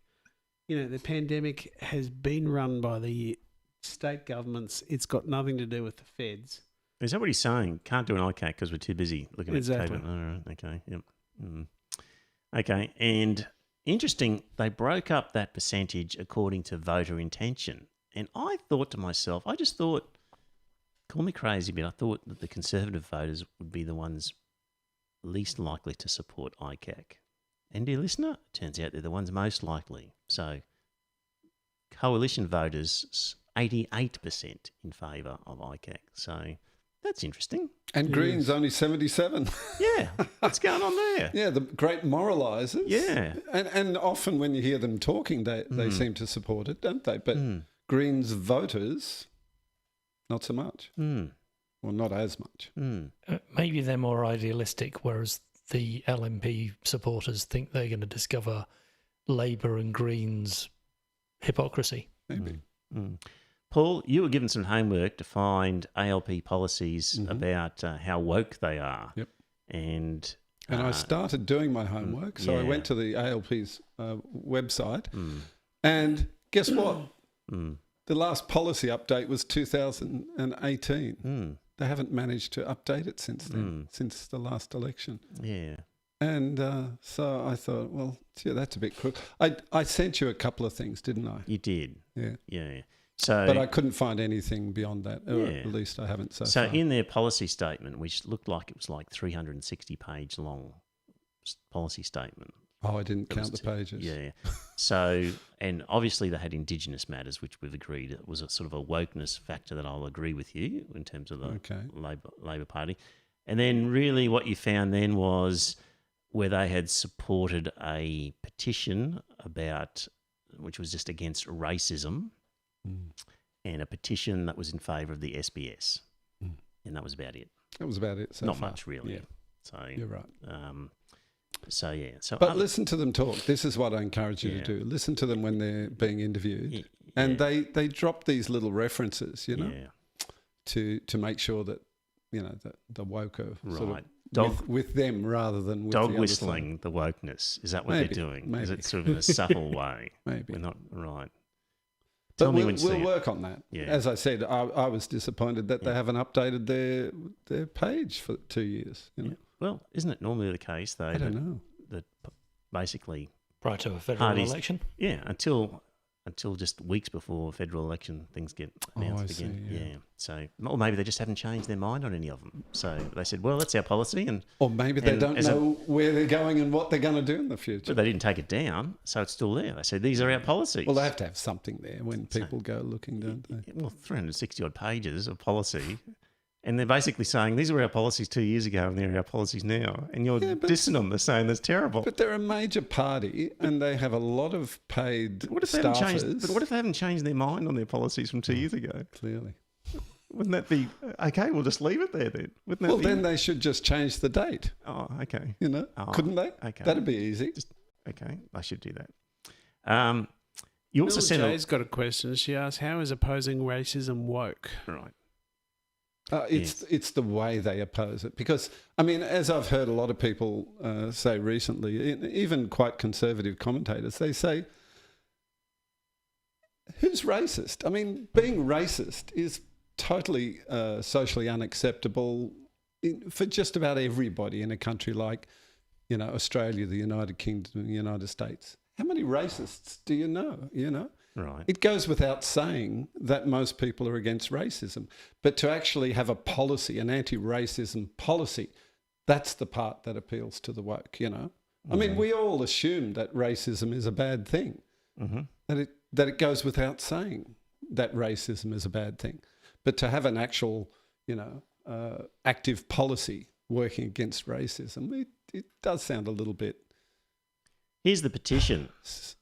You know, the pandemic has been run by the state governments. It's got nothing to do with the feds. Is that what he's saying? Can't do an ICAC because we're too busy looking Exactly. at COVID. All right, okay, yep. Okay, and interesting, they broke up that percentage according to voter intention. And I thought to myself, call me crazy, but I thought that the Conservative voters would be the ones least likely to support ICAC. And dear listener, it turns out they're the ones most likely. So coalition voters, 88% in favour of ICAC. So that's interesting. And Green's only 77. Yeah, what's going on there? Yeah, the great moralisers. Yeah. And often when you hear them talking, they seem to support it, don't they? But Greens voters, not so much. Well, not as much. Maybe they're more idealistic, whereas the LNP supporters think they're going to discover Labour and Greens hypocrisy. Maybe. Paul, you were given some homework to find ALP policies about how woke they are. Yep. And I started doing my homework. So I went to the ALP's website. And guess what? The last policy update was 2018. They haven't managed to update it since then, since the last election. Yeah. And so I thought, well, yeah, that's a bit crook. I sent you a couple of things, didn't I? You did. Yeah. Yeah. So, but I couldn't find anything beyond that, or Yeah. at least I haven't so So far. in their policy statement, which looked like it was like 360-page long policy statement. Oh, I didn't That count the was pages. Yeah. So, and obviously they had Indigenous matters, which we've agreed it was a sort of a wokeness factor that I'll agree with you in terms of the Okay. Labor Party. And then really what you found then was where they had supported a petition about, which was just against racism, and a petition that was in favour of the SBS. And that was about it. That was about it so Not far. much really. Yeah, So you're right. So yeah. So But listen to them talk. This is what I encourage you Yeah. to do. Listen to them when they're being interviewed. And they drop these little references, you know, to make sure that, you know, the woke are sort of with them rather than with dog the whistling the wokeness. Is that what Maybe, they're doing? maybe. Is it sort of in a subtle way? Maybe. We're not right. But Tell me we'll when you see it. work on that. Yeah. As I said, I was disappointed that they haven't updated their page for 2 years. You know? Yeah. Well, isn't it normally the case though? I don't know. That basically Prior to a federal parties, election. Yeah, until just weeks before federal election, things get announced I again. see, yeah. So, or maybe they just haven't changed their mind on any of them. So they said, well, that's our policy, and Or maybe they don't know where they're going and what they're going to do in the future. but they didn't take it down, so it's still there. They said these are our policies. Well, they have to have something there when people go looking, don't they? Well, 360 odd pages of policy. And they're basically saying these were our policies 2 years ago and they're our policies now. And you're dissing them. They're saying that's terrible. But they're a major party and they have a lot of paid What if they haven't staffers. changed? But what if they haven't changed their mind on their policies from 2 years ago? Clearly. Wouldn't that be okay? We'll just leave it there then. Wouldn't that Well, be? then they should just change the date. Oh, okay. You know, Oh, couldn't they? okay. That'd be easy. Okay, I should do that. You also Bill sent Jay's got a question. She asked, "How is opposing racism woke?" right. It's the way they oppose it. Because, I mean, as I've heard a lot of people say recently, even quite conservative commentators, they say, who's racist? I mean, being racist is totally socially unacceptable for just about everybody in a country like, you know, Australia, the United Kingdom, the United States. How many racists do you know, you know? Right. It goes without saying that most people are against racism. But to actually have a policy, an anti-racism policy, that's the part that appeals to the woke, you know. I mean, we all assume that racism is a bad thing, that it goes without saying that racism is a bad thing. But to have an actual, you know, active policy working against racism, it does sound a little bit Here's the petition.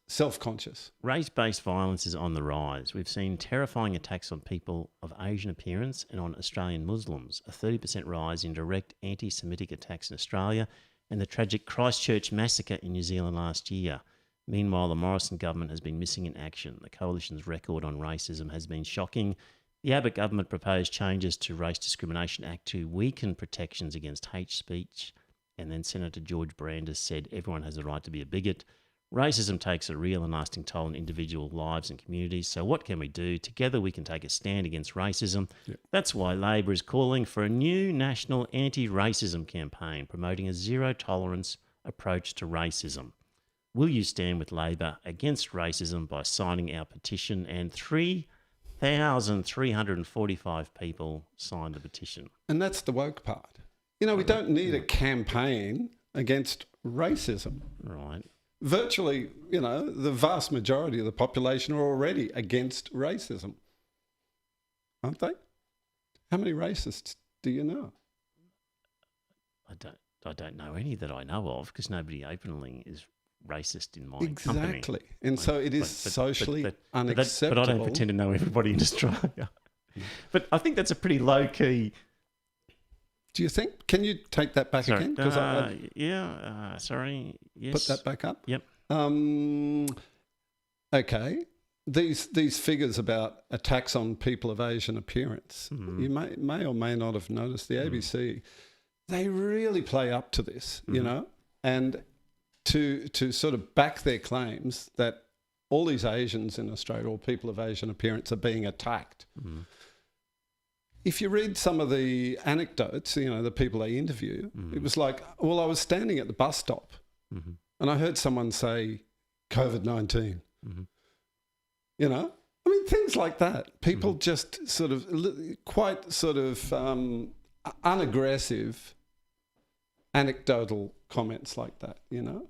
self-conscious. Race-based violence is on the rise. We've seen terrifying attacks on people of Asian appearance and on Australian Muslims, a 30% rise in direct anti-Semitic attacks in Australia, and the tragic Christchurch massacre in New Zealand last year. Meanwhile, the Morrison government has been missing in action. The coalition's record on racism has been shocking. The Abbott government proposed changes to Race Discrimination Act to weaken protections against hate speech. And then Senator George Brandis said everyone has the right to be a bigot. Racism takes a real and lasting toll on individual lives and communities. So what can we do? Together we can take a stand against racism. Yep. That's why Labor is calling for a new national anti-racism campaign promoting a zero-tolerance approach to racism. Will you stand with Labor against racism by signing our petition? And 3,345 people signed the petition. And that's the woke part. You know, we don't need a campaign against racism. Right. Virtually, you know, the vast majority of the population are already against racism, aren't they? How many racists do you know? I don't know any that I know of, because nobody openly is racist in my company. Exactly. And so it is socially unacceptable. But I don't pretend to know everybody in Australia. But I think that's a pretty low-key... Do you think? Can you take that back again? Sorry. Yes. Put that back up? Yep. Okay. These figures about attacks on people of Asian appearance, you may or may not have noticed the ABC, they really play up to this, you know, and to sort of back their claims that all these Asians in Australia or people of Asian appearance are being attacked. If you read some of the anecdotes, you know, the people they interview, it was like, well, I was standing at the bus stop and I heard someone say COVID-19. You know, I mean, things like that. People just sort of quite sort of unaggressive, anecdotal comments like that, you know.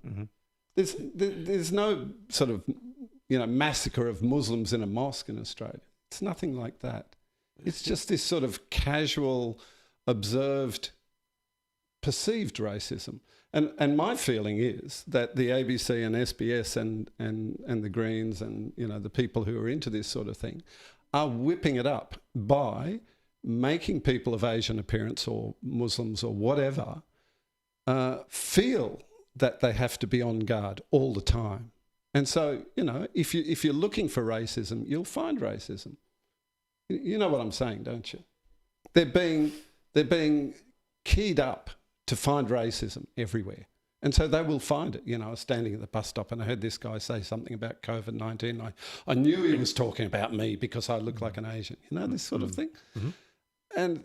There's no sort of, you know, massacre of Muslims in a mosque in Australia. It's nothing like that. It's just this sort of casual, observed, perceived racism. And my feeling is that the ABC and SBS and the Greens and, you know, the people who are into this sort of thing are whipping it up by making people of Asian appearance or Muslims or whatever feel that they have to be on guard all the time. And so, you know, if you're looking for racism, you'll find racism. You know what I'm saying, don't you? They're being keyed up to find racism everywhere. And so they will find it. You know, I was standing at the bus stop and I heard this guy say something about COVID-19. I knew he was talking about me because I look like an Asian, you know, this sort of thing. And,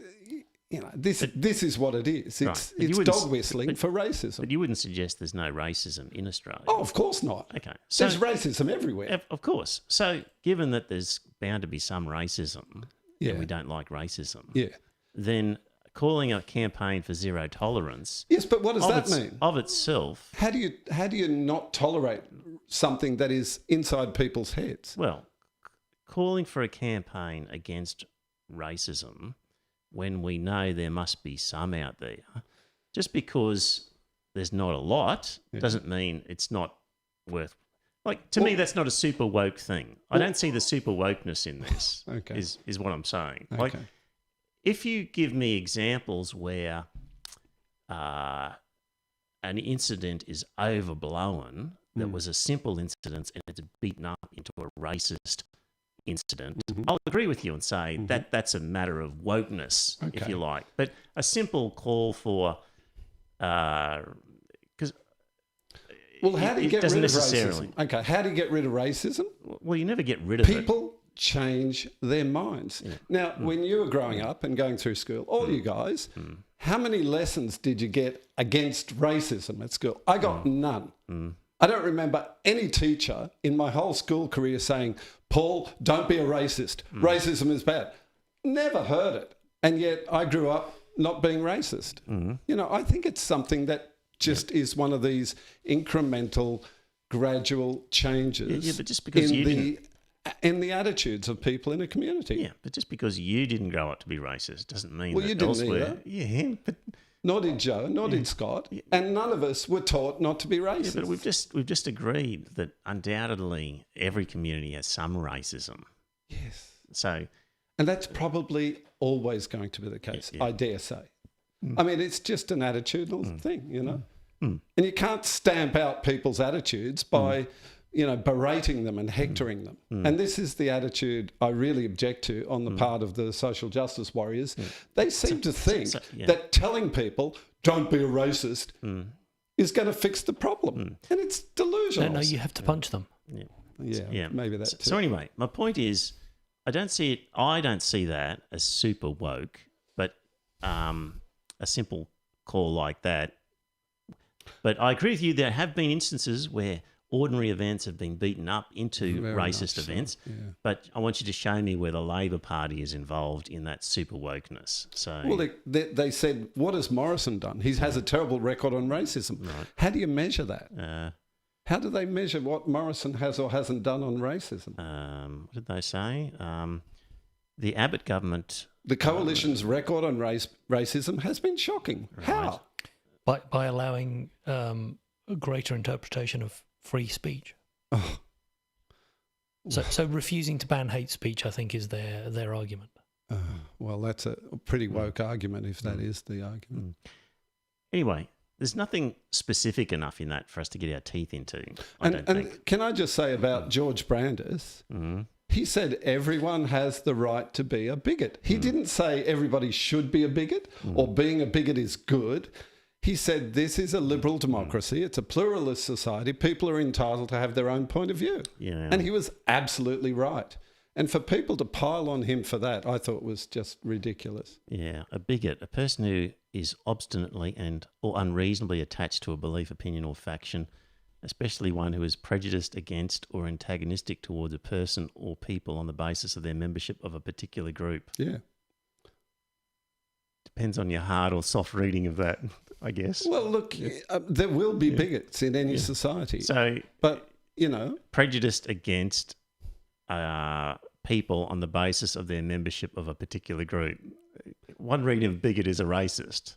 you know, this is what it is. It's dog whistling for racism. But you wouldn't suggest there's no racism in Australia? Oh, of course not. Okay. So, there's racism everywhere. Of course. So given that there's bound to be some racism and we don't like racism, then calling a campaign for zero tolerance... Yes, but what does that mean? Of itself... How do you not tolerate something that is inside people's heads? Well, calling for a campaign against racism when we know there must be some out there, just because there's not a lot doesn't mean it's not worth... Like, to me, that's not a super woke thing. I don't see the super wokeness in this, is what I'm saying. Okay. Like, if you give me examples where an incident is overblown, that was a simple incident and it's beaten up into a racist incident, I'll agree with you and say that that's a matter of wokeness, if you like. But a simple call for... Well, how do you get rid of racism? Okay, how do you get rid of racism? Well, you never get rid of it. People change their minds. Now, when you were growing up and going through school, all you guys, how many lessons did you get against racism at school? I got none. I don't remember any teacher in my whole school career saying, Paul, don't be a racist. Racism is bad. Never heard it. And yet I grew up not being racist. You know, I think it's something that just is one of these incremental, gradual changes but just because in the attitudes of people in a community. Yeah, but just because you didn't grow up to be racist doesn't mean that you didn't elsewhere... Yeah, but... Nor did Joe, nor did Scott, and none of us were taught not to be racist. Yeah, but we've just agreed that undoubtedly every community has some racism. Yes. So... And that's probably always going to be the case, I dare say. I mean, it's just an attitudinal thing, you know. And you can't stamp out people's attitudes by berating them and hectoring them. And this is the attitude I really object to on the part of the social justice warriors. They seem to think that telling people, don't be a racist, is going to fix the problem. And it's delusional. No, you have to punch them. Yeah, maybe that too. So anyway, my point is, I don't see that as super woke, but a simple call like that. But I agree with you, there have been instances where ordinary events have been beaten up into racist events, but I want you to show me where the Labor Party is involved in that super wokeness. So, well, they said, what has Morrison done? He has a terrible record on racism. Right. How do you measure that? How do they measure what Morrison has or hasn't done on racism? What did they say? The Abbott government... The coalition's record on racism has been shocking. Right. How? By allowing a greater interpretation of free speech. Oh. So refusing to ban hate speech, I think, is their argument. Well, that's a pretty woke argument if that is the argument. Anyway, there's nothing specific enough in that for us to get our teeth into. And can I just say about George Brandis, he said everyone has the right to be a bigot. He didn't say everybody should be a bigot or being a bigot is good. He said this is a liberal democracy. It's a pluralist society. People are entitled to have their own point of view. Yeah. And he was absolutely right. And for people to pile on him for that, I thought was just ridiculous. Yeah, a bigot, a person who is obstinately or unreasonably attached to a belief, opinion or faction, especially one who is prejudiced against or antagonistic towards a person or people on the basis of their membership of a particular group. Yeah. Depends on your hard or soft reading of that, I guess. Well, look, there will be bigots in any society. So, but, prejudiced against people on the basis of their membership of a particular group. One reading of bigot is a racist.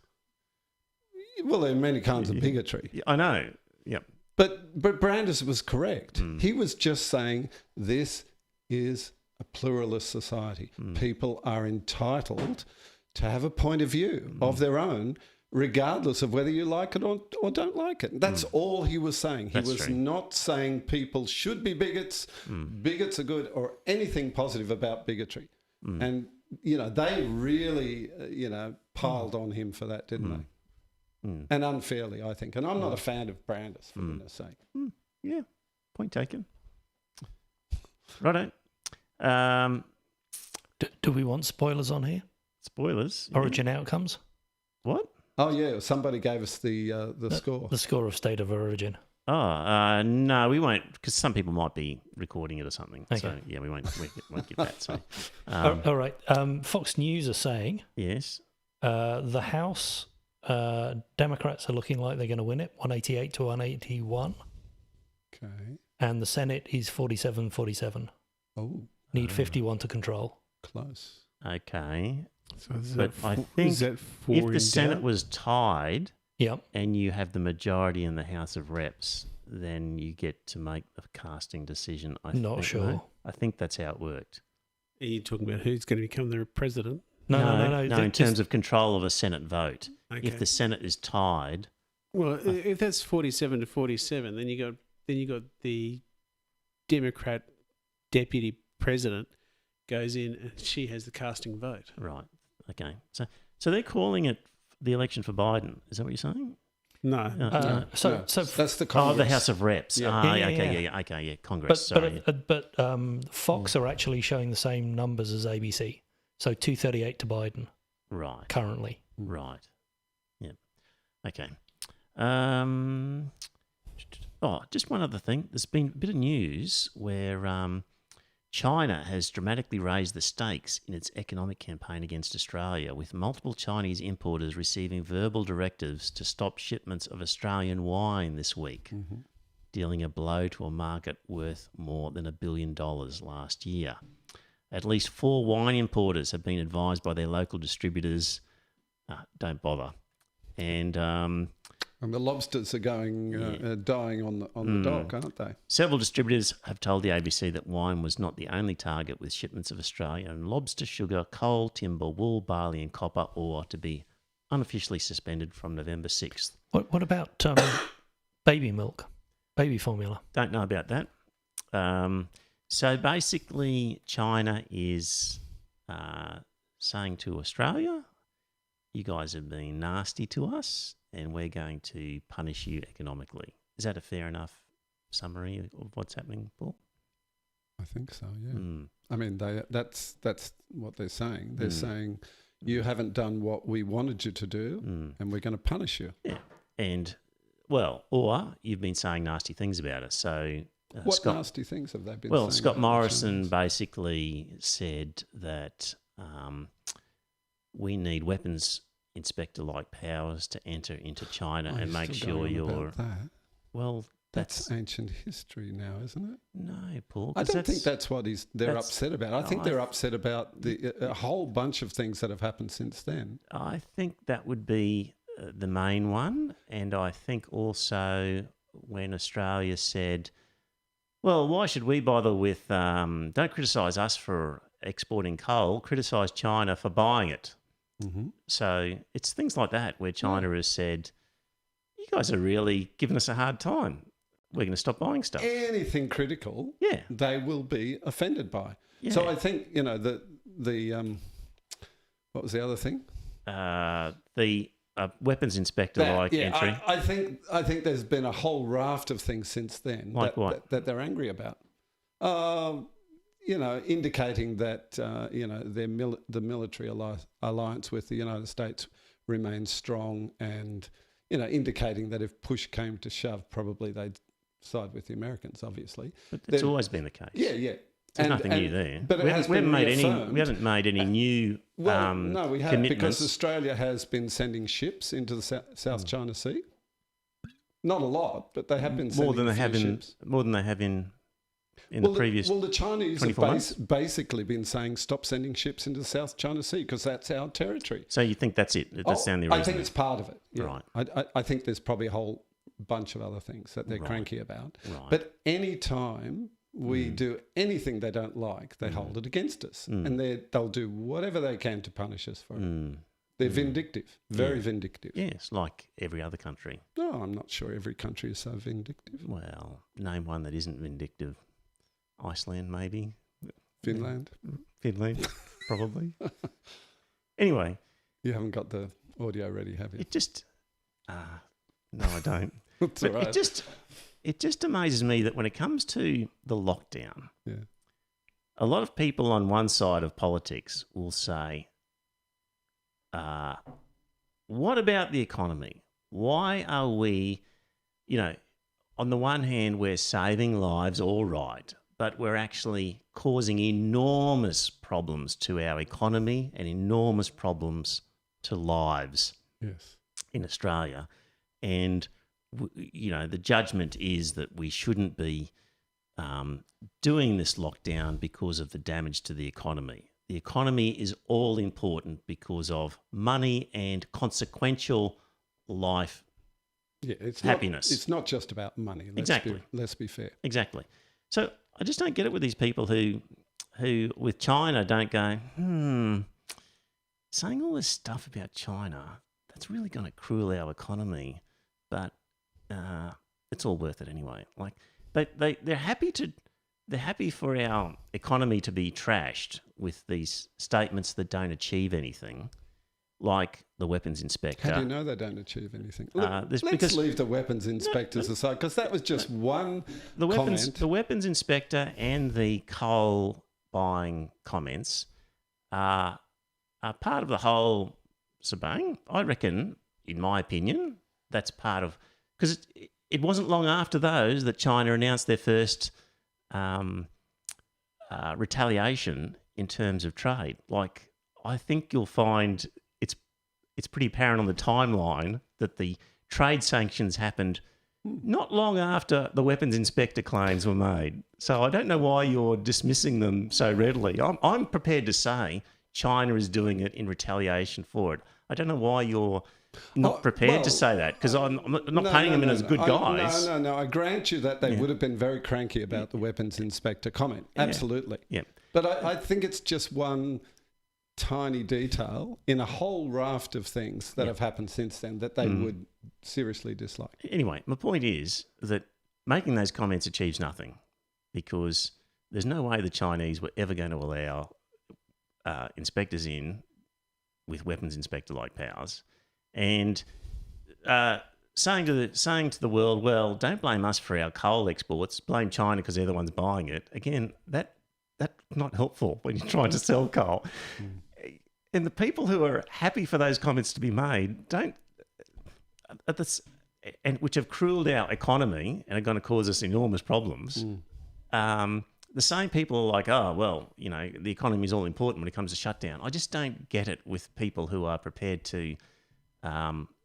Well, there are many kinds of bigotry. I know. Yep. But Brandis was correct. He was just saying this is a pluralist society. People are entitled to have a point of view of their own, regardless of whether you like it or don't like it. That's all he was saying. He was not saying people should be bigots, bigots are good, or anything positive about bigotry. And, they really, piled on him for that, didn't they? And unfairly, I think. And I'm not a fan of Brandis, for goodness sake. Yeah, point taken. Righto. Do we want spoilers on here? Spoilers? Origin outcomes? What? Oh, yeah, somebody gave us the score. The score of State of Origin. Oh, no, we won't, because some people might be recording it or something. Okay. So, yeah, we won't give that. So, all right. Fox News are saying yes, the House Democrats are looking like they're going to win it, 188 to 181. Okay. And the Senate is 47-47. Oh. Need 51 to control. Close. Okay. So but I think if the Senate was tied and you have the majority in the House of Reps, then you get to make the casting decision. Not sure. I think that's how it worked. Are you talking about who's going to become the president? No, in terms of control of a Senate vote. Okay. If the Senate is tied... Well, if that's 47 to 47, then you got the Democrat deputy president goes in and she has the casting vote. Right. Okay. So they're calling it the election for Biden. Is that what you're saying? No. So that's the Congress. The House of Reps. Yeah. Congress. But Fox are actually showing the same numbers as ABC. So 238 to Biden. Right. Currently. Right. Yeah. Okay. Just one other thing. There's been a bit of news where China has dramatically raised the stakes in its economic campaign against Australia, with multiple Chinese importers receiving verbal directives to stop shipments of Australian wine this week, dealing a blow to a market worth more than $1 billion last year. At least 4 wine importers have been advised by their local distributors, don't bother. And the lobsters are dying on the dock, aren't they? Several distributors have told the ABC that wine was not the only target, with shipments of Australian lobster, sugar, coal, timber, wool, barley and copper ore to be unofficially suspended from November 6th. What about baby milk, baby formula? Don't know about that. So basically, China is saying to Australia, you guys have been nasty to us and we're going to punish you economically. Is that a fair enough summary of what's happening, Paul? I think so, yeah. I mean, that's what they're saying. They're saying, you haven't done what we wanted you to do and we're going to punish you. Yeah. And, well, or you've been saying nasty things about us. So what nasty things have they been saying? Well, Scott Morrison basically said that we need weapons inspector-like powers to enter into China and make sure you're... That. Well, that's ancient history now, isn't it? No, Paul. I don't think that's what they're upset about. I think they're upset about a whole bunch of things that have happened since then. I think that would be the main one. And I think also when Australia said, well, why should we bother with, don't criticise us for exporting coal, criticise China for buying it. Mm-hmm. So it's things like that where China has said, you guys are really giving us a hard time. We're going to stop buying stuff. Anything critical, they will be offended by. Yeah. So I think, the what was the other thing? The weapons inspector-like entry. I think there's been a whole raft of things since then that they're angry about. Indicating that the military alliance with the United States remains strong, and indicating that if push came to shove, probably they'd side with the Americans, obviously. But it's always been the case. Yeah. There's nothing new there. But we haven't made any new no, we haven't, commitments. because Australia has been sending ships into the South China Sea. Not a lot, but they have been sending ships. More than they have in the previous. Well, the Chinese have basically been saying stop sending ships into the South China Sea because that's our territory. So you think that's it? That's the only reason? I think it's part of it. Yeah. Right. I think there's probably a whole bunch of other things that they're cranky about. Right. But any time we do anything they don't like, they hold it against us, and they'll do whatever they can to punish us for it. They're vindictive, very vindictive. Yes, like every other country. No, I'm not sure every country is so vindictive. Well, name one that isn't vindictive. Iceland, maybe. Finland, probably. Anyway. You haven't got the audio ready, have you? It just... no, I don't. That's all right. It just amazes me that when it comes to the lockdown, a lot of people on one side of politics will say, what about the economy? Why are we, on the one hand, we're saving lives, all right, but we're actually causing enormous problems to our economy and enormous problems to lives in Australia. And, the judgment is that we shouldn't be doing this lockdown because of the damage to the economy. The economy is all important because of money and consequential life happiness. It's not just about money. Let's be fair. Exactly. So I just don't get it with these people who with China don't go, saying all this stuff about China, that's really going to cruel our economy, but it's all worth it anyway. Like they're happy for our economy to be trashed with these statements that don't achieve anything, like the weapons inspector. How do you know they don't achieve anything? Let's leave the weapons inspectors aside, because that was just one comment. The weapons inspector and the coal buying comments are part of the whole shebang. I reckon, in my opinion, that's part of... Because it wasn't long after those that China announced their first retaliation in terms of trade. Like, I think you'll find it's pretty apparent on the timeline that the trade sanctions happened not long after the weapons inspector claims were made. So I don't know why you're dismissing them so readily. I'm prepared to say China is doing it in retaliation for it. I don't know why you're not prepared to say that, because I'm not painting them in as good guys. No. I grant you that they would have been very cranky about the weapons inspector comment. Absolutely. Yeah. But I think it's just one tiny detail in a whole raft of things that have happened since then that they would seriously dislike. Anyway, my point is that making those comments achieves nothing. because there's no way the Chinese were ever going to allow inspectors in with weapons inspector-like powers, and saying to the world, well, don't blame us for our coal exports, blame China because they're the ones buying it. Again, that's not helpful when you're trying to sell coal. And the people who are happy for those comments to be made which have cruelled our economy and are going to cause us enormous problems. The same people are like, oh, well, the economy is all important when it comes to shutdown. I just don't get it with people who are prepared to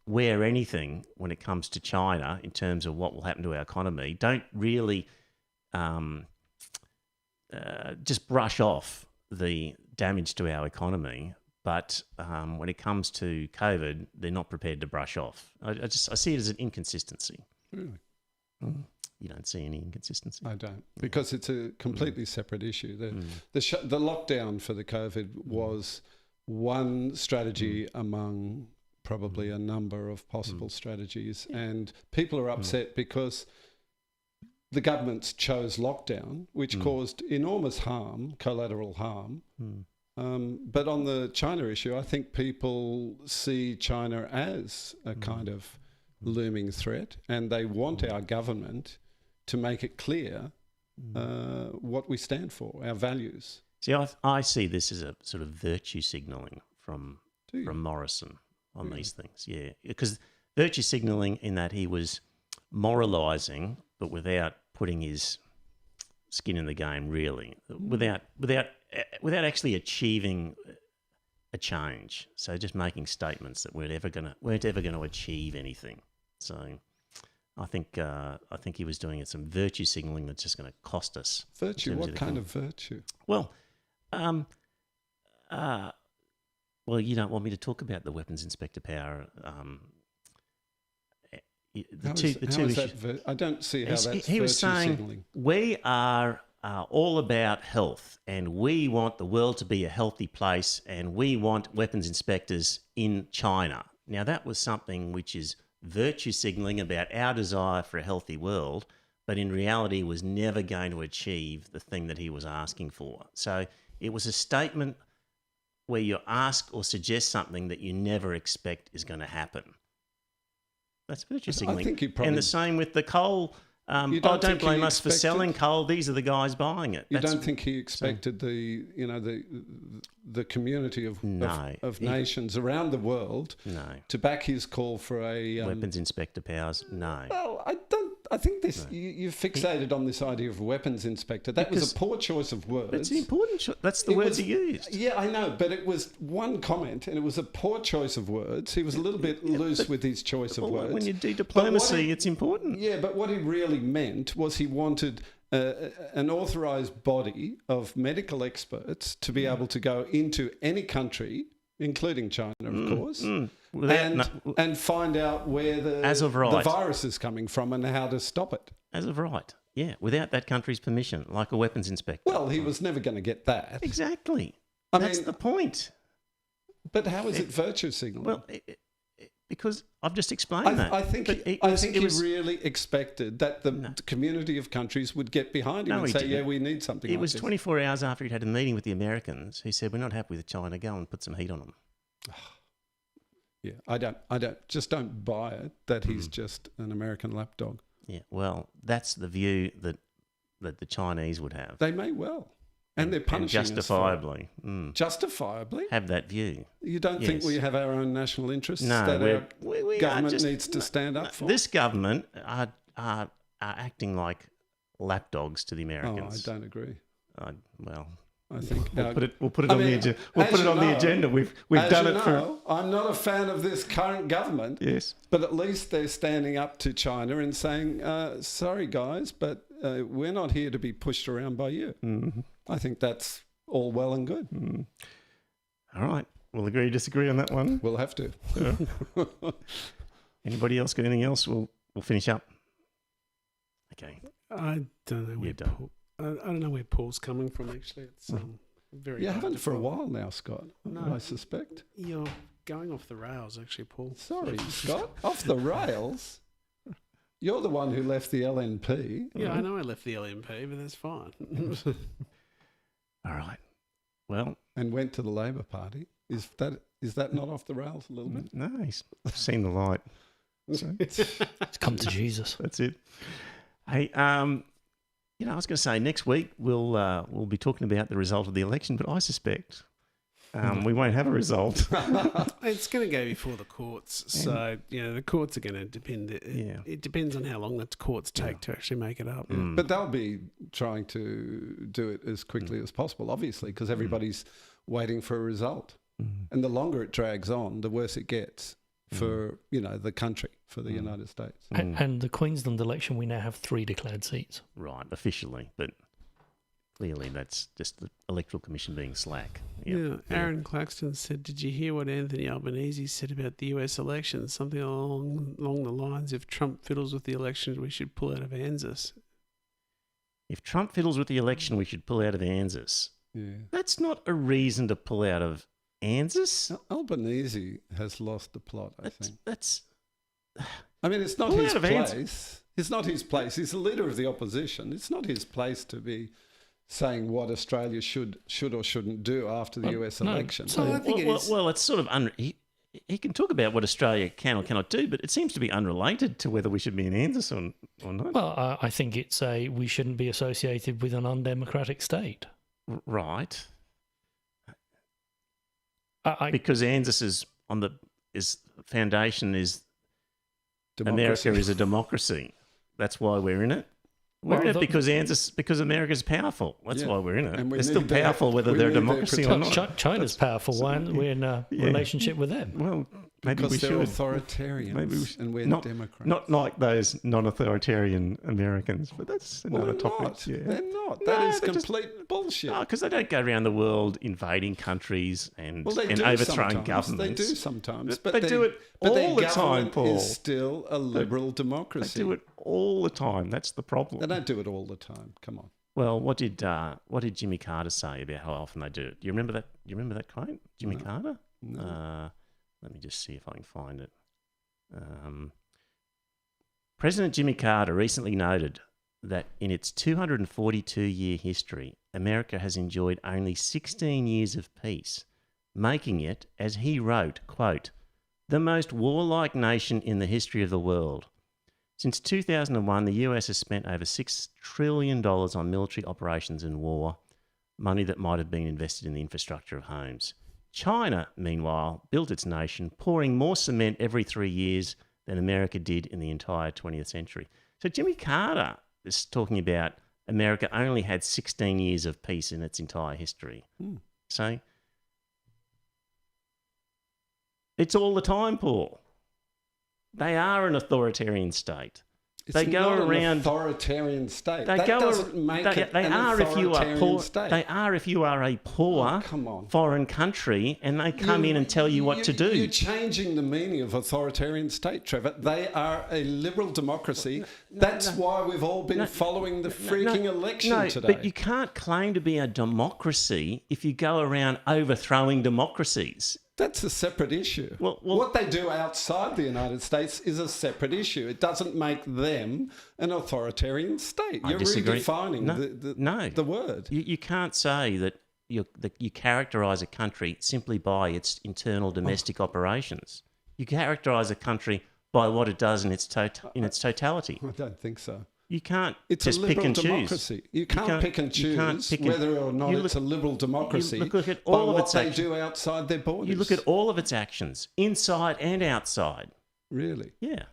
wear anything when it comes to China in terms of what will happen to our economy. Don't really just brush off the damage to our economy. But when it comes to COVID, they're not prepared to brush off. I see it as an inconsistency. Really? You don't see any inconsistency? I don't, because it's a completely separate issue. The lockdown for the COVID was one strategy among probably a number of possible strategies, and people are upset because the governments chose lockdown, which caused enormous harm, collateral harm. But on the China issue, I think people see China as a kind of looming threat, and they want our government to make it clear what we stand for, our values. See, I see this as a sort of virtue signalling from Morrison on these things, yeah. Because virtue signalling in that he was moralising, but without putting his skin in the game, really, without actually achieving a change. So just making statements that weren't ever going to achieve anything. So I think he was doing some virtue signalling that's just going to cost us. Virtue? What kind of virtue? Well, you don't want me to talk about the weapons inspector power. I don't see how that's he was saying signaling. We are all about health, and we want the world to be a healthy place, and we want weapons inspectors in China. Now, that was something which is virtue signalling about our desire for a healthy world, but in reality was never going to achieve the thing that he was asking for. So it was a statement where you ask or suggest something that you never expect is going to happen. That's virtue signalling. I think you probably, and the same with the coal. Don't blame us for selling coal. These are the guys buying it. You don't think he expected the community of nations around the world to back his call for a weapons inspector powers? No. Well, I don't. I think this you're fixated on this idea of weapons inspector. That was a poor choice of words. It's important. That's the words he used. Yeah, I know, but it was one comment, and it was a poor choice of words. He was a little bit loose with his choice of words. When you do diplomacy, it's important. Yeah, but what he really meant was he wanted an authorised body of medical experts to be able to go into any country, including China, of course, and find out where the virus is coming from and how to stop it. As of right, yeah, without that country's permission, like a weapons inspector. Well, he was never going to get that. Exactly. That's the point. But how is it virtue signalling? Well, because I've just explained that. I think he really expected that the community of countries would get behind him and say, yeah, we need something like this. It was 24 hours after he'd had a meeting with the Americans. He said, we're not happy with China. Go and put some heat on them. Yeah, I don't buy it that he's just an American lapdog. Yeah, well, that's the view that the Chinese would have. They may well. And they're punishing us justifiably. Justifiably? Have that view. You don't think we have our own national interests that our government needs to stand up for? This government are acting like lapdogs to the Americans. Oh, I don't agree. I think we'll put it on the agenda. We'll put it on the agenda. We've done it for. I'm not a fan of this current government. Yes, but at least they're standing up to China and saying, "Sorry, guys, but we're not here to be pushed around by you." Mm-hmm. I think that's all well and good. Mm. All right, we'll agree to disagree on that one. We'll have to. Yeah. Anybody else got anything else? We'll finish up. Okay. I don't know. I don't know where Paul's coming from, actually. It's very. You haven't for a while now, Scott. No, I suspect. You're going off the rails, actually, Paul. Sorry, Scott. Off the rails? You're the one who left the LNP. Yeah, I know I left the LNP, but that's fine. All right. Well, And went to the Labor Party. Is that not off the rails a little bit? no, he's seen the light. So, It's come to Jesus. that's it. Hey, I was going to say next week we'll be talking about the result of the election, but I suspect we won't have a result. It's going to go before the courts, so the courts are going to depend. It depends on how long the courts take to actually make it up. But they'll be trying to do it as quickly as possible, obviously, because everybody's waiting for a result. And the longer it drags on, the worse it gets for the country, for the United States. And the Queensland election, we now have 3 declared seats. Right, officially, but clearly that's just the Electoral Commission being slack. Yeah, Aaron Claxton said, "Did you hear what Anthony Albanese said about the US election? Something along the lines: if Trump fiddles with the elections, we should pull out of ANZUS." If Trump fiddles with the election, we should pull out of ANZUS. Yeah. That's not a reason to pull out of ANZUS. Albanese has lost the plot, I think. That's. I mean, it's not Pull his out of place. It's not his place. He's the leader of the opposition. It's not his place to be saying what Australia should or shouldn't do after the US election. So I think Well, it's sort of he can talk about what Australia can or cannot do, but it seems to be unrelated to whether we should be in ANZUS or not. Well, I think it's we shouldn't be associated with an undemocratic state. Right. Because ANZUS is foundation is Democracy. America is a democracy. That's why we're in it. We're in it because America's powerful. That's why we're in it. And we they're still need their- powerful whether we they're a need their democracy or not. China's powerful. Why aren't we in a relationship with them? Well, maybe Because we they're should. authoritarians Maybe we should. and we're Not- Democrats. Not like those non-authoritarian Americans, but that's Well, another they're topic. not. Yeah. They're not. No, That is they're just- complete bullshit. No, because they don't go around the world invading countries and Well, they do overthrowing sometimes. governments. They do sometimes. But they do it all their the time, government Paul. is still a liberal They democracy. do it all the time. That's the problem. They don't do it all the time. Come on. Well, what did Jimmy Carter say about how often they do it? Do you remember that? You remember that quote, Jimmy Carter? No. Let me just see if I can find it. President Jimmy Carter recently noted that in its 242-year history, America has enjoyed only 16 years of peace, making it, as he wrote, quote, the most warlike nation in the history of the world. Since 2001, the US has spent over $6 trillion on military operations and war, money that might have been invested in the infrastructure of homes. China, meanwhile, built its nation, pouring more cement every 3 years than America did in the entire 20th century. So Jimmy Carter is talking about America only had 16 years of peace in its entire history. So it's all the time, Paul. They are an authoritarian state. It's They go not around. an authoritarian state. They that go. doesn't make it They an are if you are authoritarian poor. state. They are if you are a poor Oh, come on. foreign country, and they come in and tell you what to do. You're changing the meaning of authoritarian state, Trevor. They are a liberal democracy. That's why we've all been following the freaking election today. But you can't claim to be a democracy if you go around overthrowing democracies. That's a separate issue. Well- what they do outside the United States is a separate issue. It doesn't make them an authoritarian state. I You're disagree. redefining the word. You can't say that you characterise a country simply by its internal domestic operations. You characterise a country by what it does in its totality. I don't think so. You can't It's just a liberal pick and democracy. choose. You can't pick and you can't choose pick and- whether or not you it's a liberal democracy you look at by all of what its they actions. do outside their borders. You look at all of its actions, inside and outside. Really? Yeah.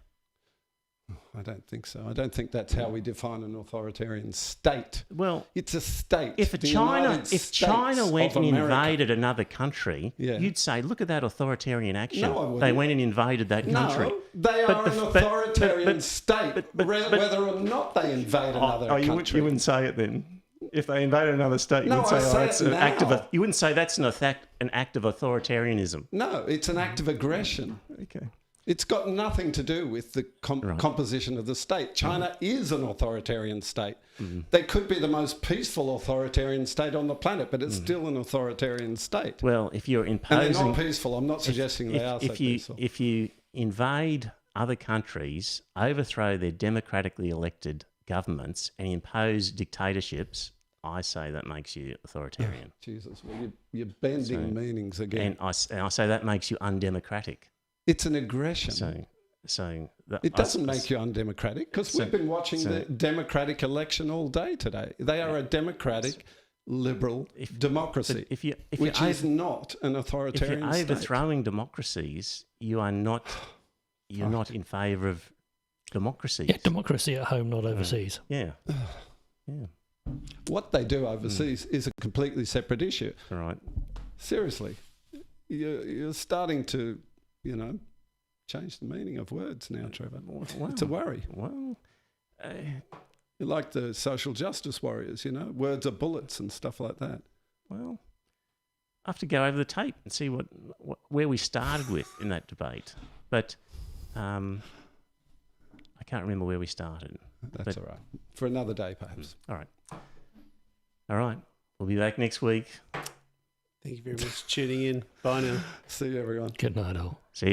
I don't think so. I don't think that's how we define an authoritarian state. Well, It's a state. if The China United went States and of America. invaded another country, Yeah. you'd say, look at that authoritarian action. No, I wouldn't. They went and invaded that country. No, they are But an the- but- authoritarian but- state, but- whether or not they invade another country. You wouldn't say it then. If they invaded another state, you No, would say, I say that's it an act of. now. You wouldn't say that's an act of authoritarianism. No, it's an act of aggression. Okay. It's got nothing to do with the composition of the state. China is an authoritarian state. They could be the most peaceful authoritarian state on the planet, but it's still an authoritarian state. Well, if you're And they're imposing, not peaceful. I'm not suggesting they are so peaceful. if you invade other countries overthrow their democratically elected governments and impose dictatorships, I say that makes you authoritarian. Jesus, well, you're bending meanings again. And I say that makes you undemocratic. It's an aggression. It doesn't make you undemocratic, because we've been watching the democratic election all day today. They are a democratic, liberal democracy, which is not an authoritarian state. If you're overthrowing democracies, you are not. You're not in favour of democracy. Yeah, democracy at home, not overseas. Yeah. What they do overseas is a completely separate issue. All right. Seriously, you're starting to, change the meaning of words now, Trevor. It's a worry. Well, you're like the social justice warriors, words are bullets and stuff like that. Well, I have to go over the tape and see where we started with in that debate. But I can't remember where we started. That's all right. For another day, perhaps. All right. We'll be back next week. Thank you very much for tuning in. Bye now. See you, everyone. Good night, all. See you.